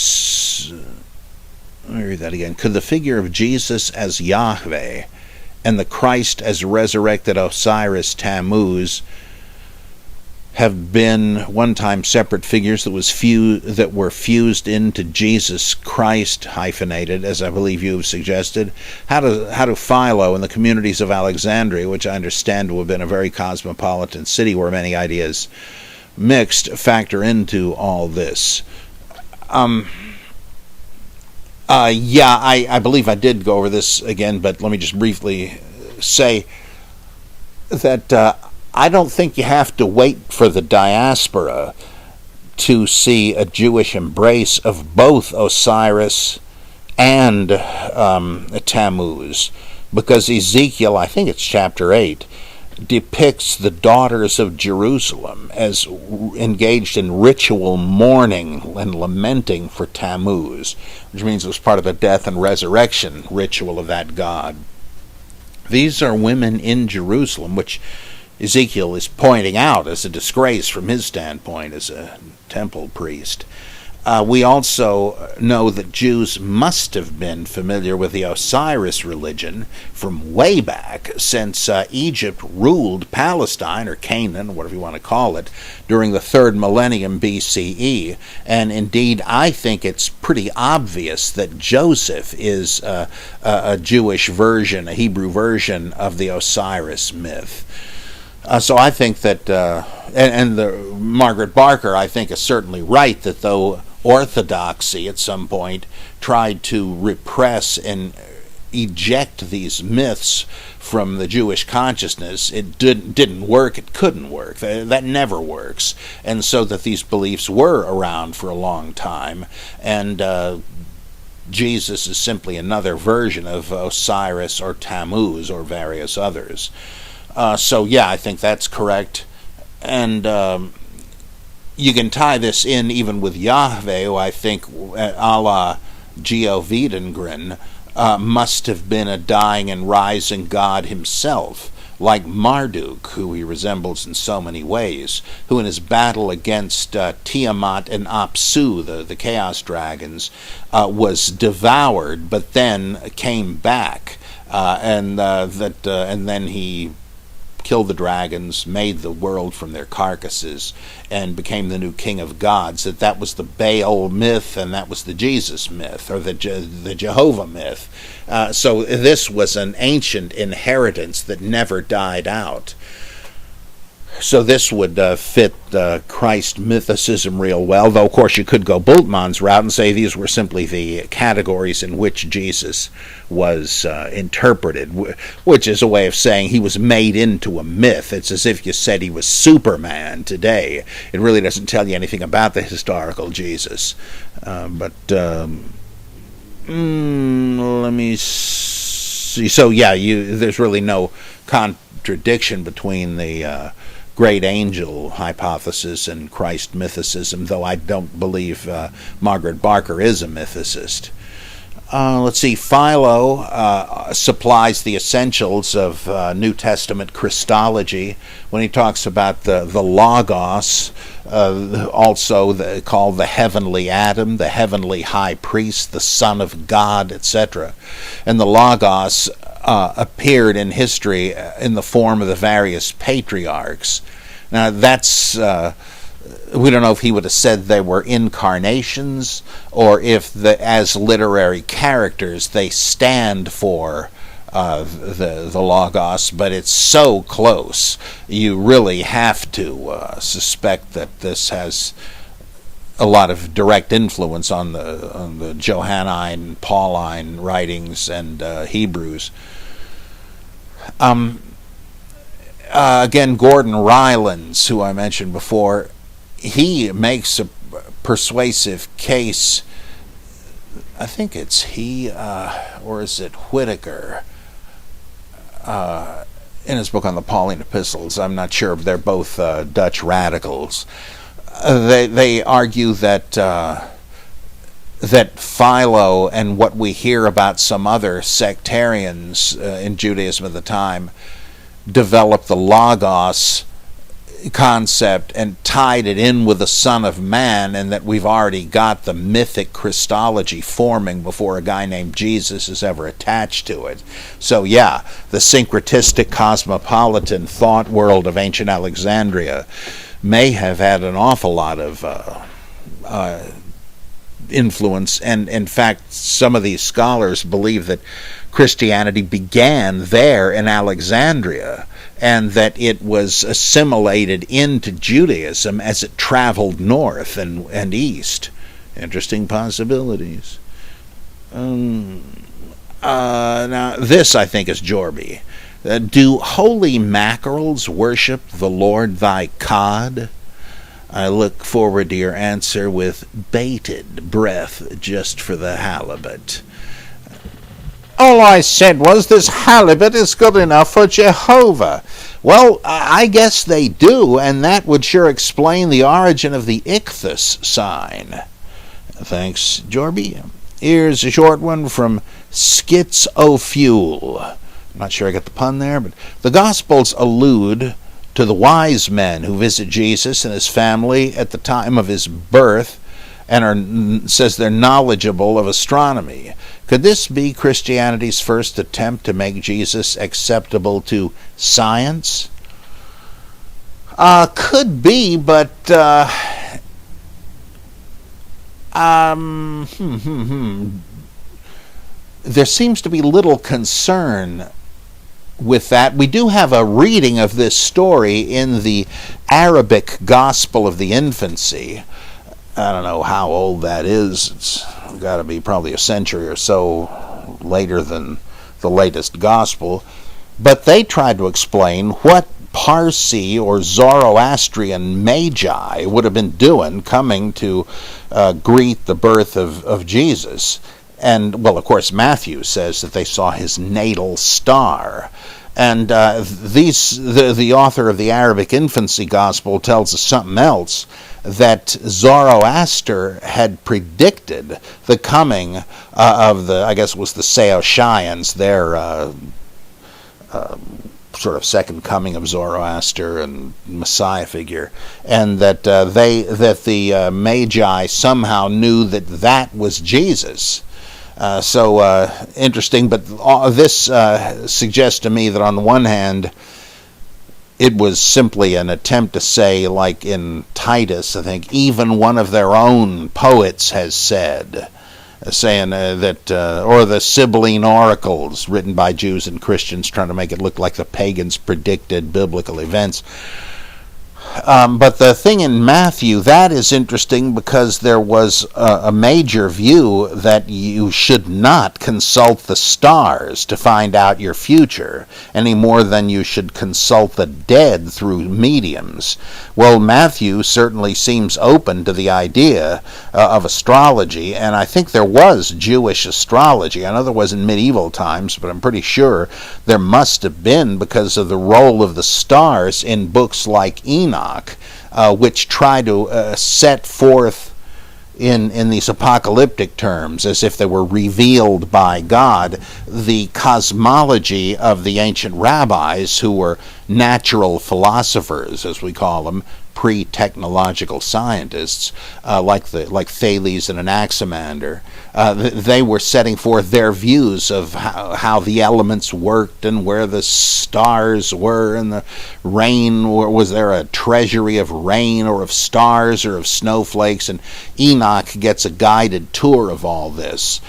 Let me read that again. Could the figure of Jesus as Yahweh and the Christ as resurrected Osiris Tammuz have been one-time separate figures that were fused into Jesus Christ, hyphenated, as I believe you have suggested? How do Philo and the communities of Alexandria, which I understand will have been a very cosmopolitan city where many ideas mixed, factor into all this? I believe I did go over this again, but let me just briefly say that I don't think you have to wait for the diaspora to see a Jewish embrace of both Osiris and Tammuz, because Ezekiel, I think it's chapter 8, depicts the daughters of Jerusalem as engaged in ritual mourning and lamenting for Tammuz, which means it was part of the death and resurrection ritual of that god. These are women in Jerusalem, which Ezekiel is pointing out as a disgrace from his standpoint as a temple priest. We also know that Jews must have been familiar with the Osiris religion from way back, since Egypt ruled Palestine, or Canaan, whatever you want to call it, during the 3rd millennium BCE. And indeed, I think it's pretty obvious that Joseph is a Jewish version, a Hebrew version of the Osiris myth. So I think that, Margaret Barker, I think, is certainly right that though Orthodoxy at some point tried to repress and eject these myths from the Jewish consciousness, it didn't work, it couldn't work, that never works, and so that these beliefs were around for a long time, and Jesus is simply another version of Osiris or Tammuz or various others. So yeah, I think that's correct. And you can tie this in even with Yahweh, who I think, a la Geo Wiedengren, must have been a dying and rising god himself, like Marduk, who he resembles in so many ways, who in his battle against Tiamat and Apsu, the chaos dragons, was devoured, but then came back, and then he killed the dragons, made the world from their carcasses, and became the new king of gods. That was the Baal myth, and that was the Jesus myth, or the Jehovah myth. So this was an ancient inheritance that never died out. So this would fit Christ mythicism real well, though of course you could go Bultmann's route and say these were simply the categories in which Jesus was interpreted, which is a way of saying he was made into a myth. It's as if you said he was Superman today. It really doesn't tell you anything about the historical Jesus. Let me see. So yeah, there's really no contradiction between the great angel hypothesis and Christ mythicism, though I don't believe Margaret Barker is a mythicist. Let's see, Philo supplies the essentials of New Testament Christology when he talks about the Logos, also called the heavenly Adam, the heavenly high priest, the Son of God, etc. And the Logos appeared in history in the form of the various patriarchs. Now that's, we don't know if he would have said they were incarnations or if as literary characters they stand for the Logos, but it's so close you really have to suspect that this has a lot of direct influence on the Johannine, Pauline writings and Hebrews. Again, Gordon Rylance, who I mentioned before, he makes a persuasive case. I think it's he, or is it Whitaker, in his book on the Pauline epistles. I'm not sure if they're both Dutch radicals. They argue that Philo and what we hear about some other sectarians in Judaism at the time developed the Logos concept and tied it in with the Son of Man, and that we've already got the mythic Christology forming before a guy named Jesus is ever attached to it. So yeah, the syncretistic cosmopolitan thought world of ancient Alexandria may have had an awful lot of influence, and in fact some of these scholars believe that Christianity began there in Alexandria and that it was assimilated into Judaism as it traveled north and east. Interesting possibilities. Now this I think is Jorby. Do holy mackerels worship the Lord thy cod? I look forward to your answer with bated breath just for the halibut. All I said was this halibut is good enough for Jehovah. Well, I guess they do, and that would sure explain the origin of the ichthus sign. Thanks, Jorby. Here's a short one from Schizofuel. I'm not sure I got the pun there, but the Gospels allude to the wise men who visit Jesus and his family at the time of his birth and says they're knowledgeable of astronomy. Could this be Christianity's first attempt to make Jesus acceptable to science? Could be, but there seems to be little concern with that. We do have a reading of this story in the Arabic Gospel of the Infancy. I don't know how old that is. It's got to be probably a century or so later than the latest Gospel. But they tried to explain what Parsi or Zoroastrian magi would have been doing coming to greet the birth of Jesus. And, well, of course, Matthew says that they saw his natal star. And the author of the Arabic Infancy Gospel tells us something else, that Zoroaster had predicted the coming of the, I guess it was the Saoshyans, their sort of second coming of Zoroaster and Messiah figure, and that the Magi somehow knew that was Jesus. So interesting, but this suggests to me that on the one hand, it was simply an attempt to say, like in Titus, I think, even one of their own poets has said, saying that, or the Sibylline oracles written by Jews and Christians trying to make it look like the pagans predicted biblical events. But the thing in Matthew, that is interesting because there was a major view that you should not consult the stars to find out your future any more than you should consult the dead through mediums. Well, Matthew certainly seems open to the idea of astrology, and I think there was Jewish astrology. I know there was in medieval times, but I'm pretty sure there must have been because of the role of the stars in books like Enoch, which try to set forth in these apocalyptic terms, as if they were revealed by God, the cosmology of the ancient rabbis, who were natural philosophers, as we call them, pre-technological scientists, like Thales and Anaximander. They were setting forth their views of how the elements worked and where the stars were and the rain. Was there a treasury of rain or of stars or of snowflakes? And Enoch gets a guided tour of all this.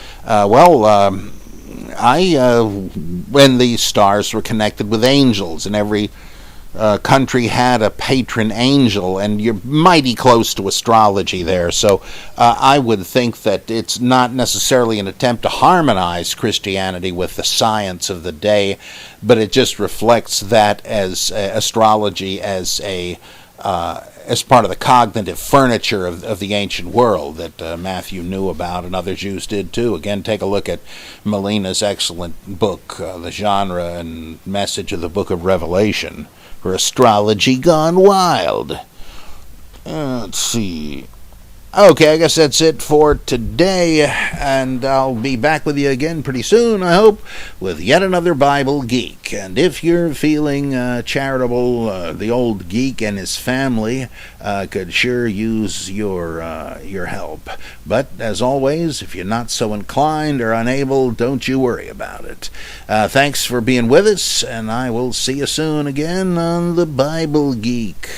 When these stars were connected with angels, and every country had a patron angel, and you're mighty close to astrology there. So I would think that it's not necessarily an attempt to harmonize Christianity with the science of the day, but it just reflects that as astrology as part of the cognitive furniture of the ancient world that Matthew knew about, and other Jews did too. Again, take a look at Molina's excellent book, The Genre and Message of the Book of Revelation, for Astrology Gone Wild. Let's see. Okay, I guess that's it for today, and I'll be back with you again pretty soon, I hope, with yet another Bible Geek. And if you're feeling charitable, the old geek and his family could sure use your help. But, as always, if you're not so inclined or unable, don't you worry about it. Thanks for being with us, and I will see you soon again on the Bible Geek.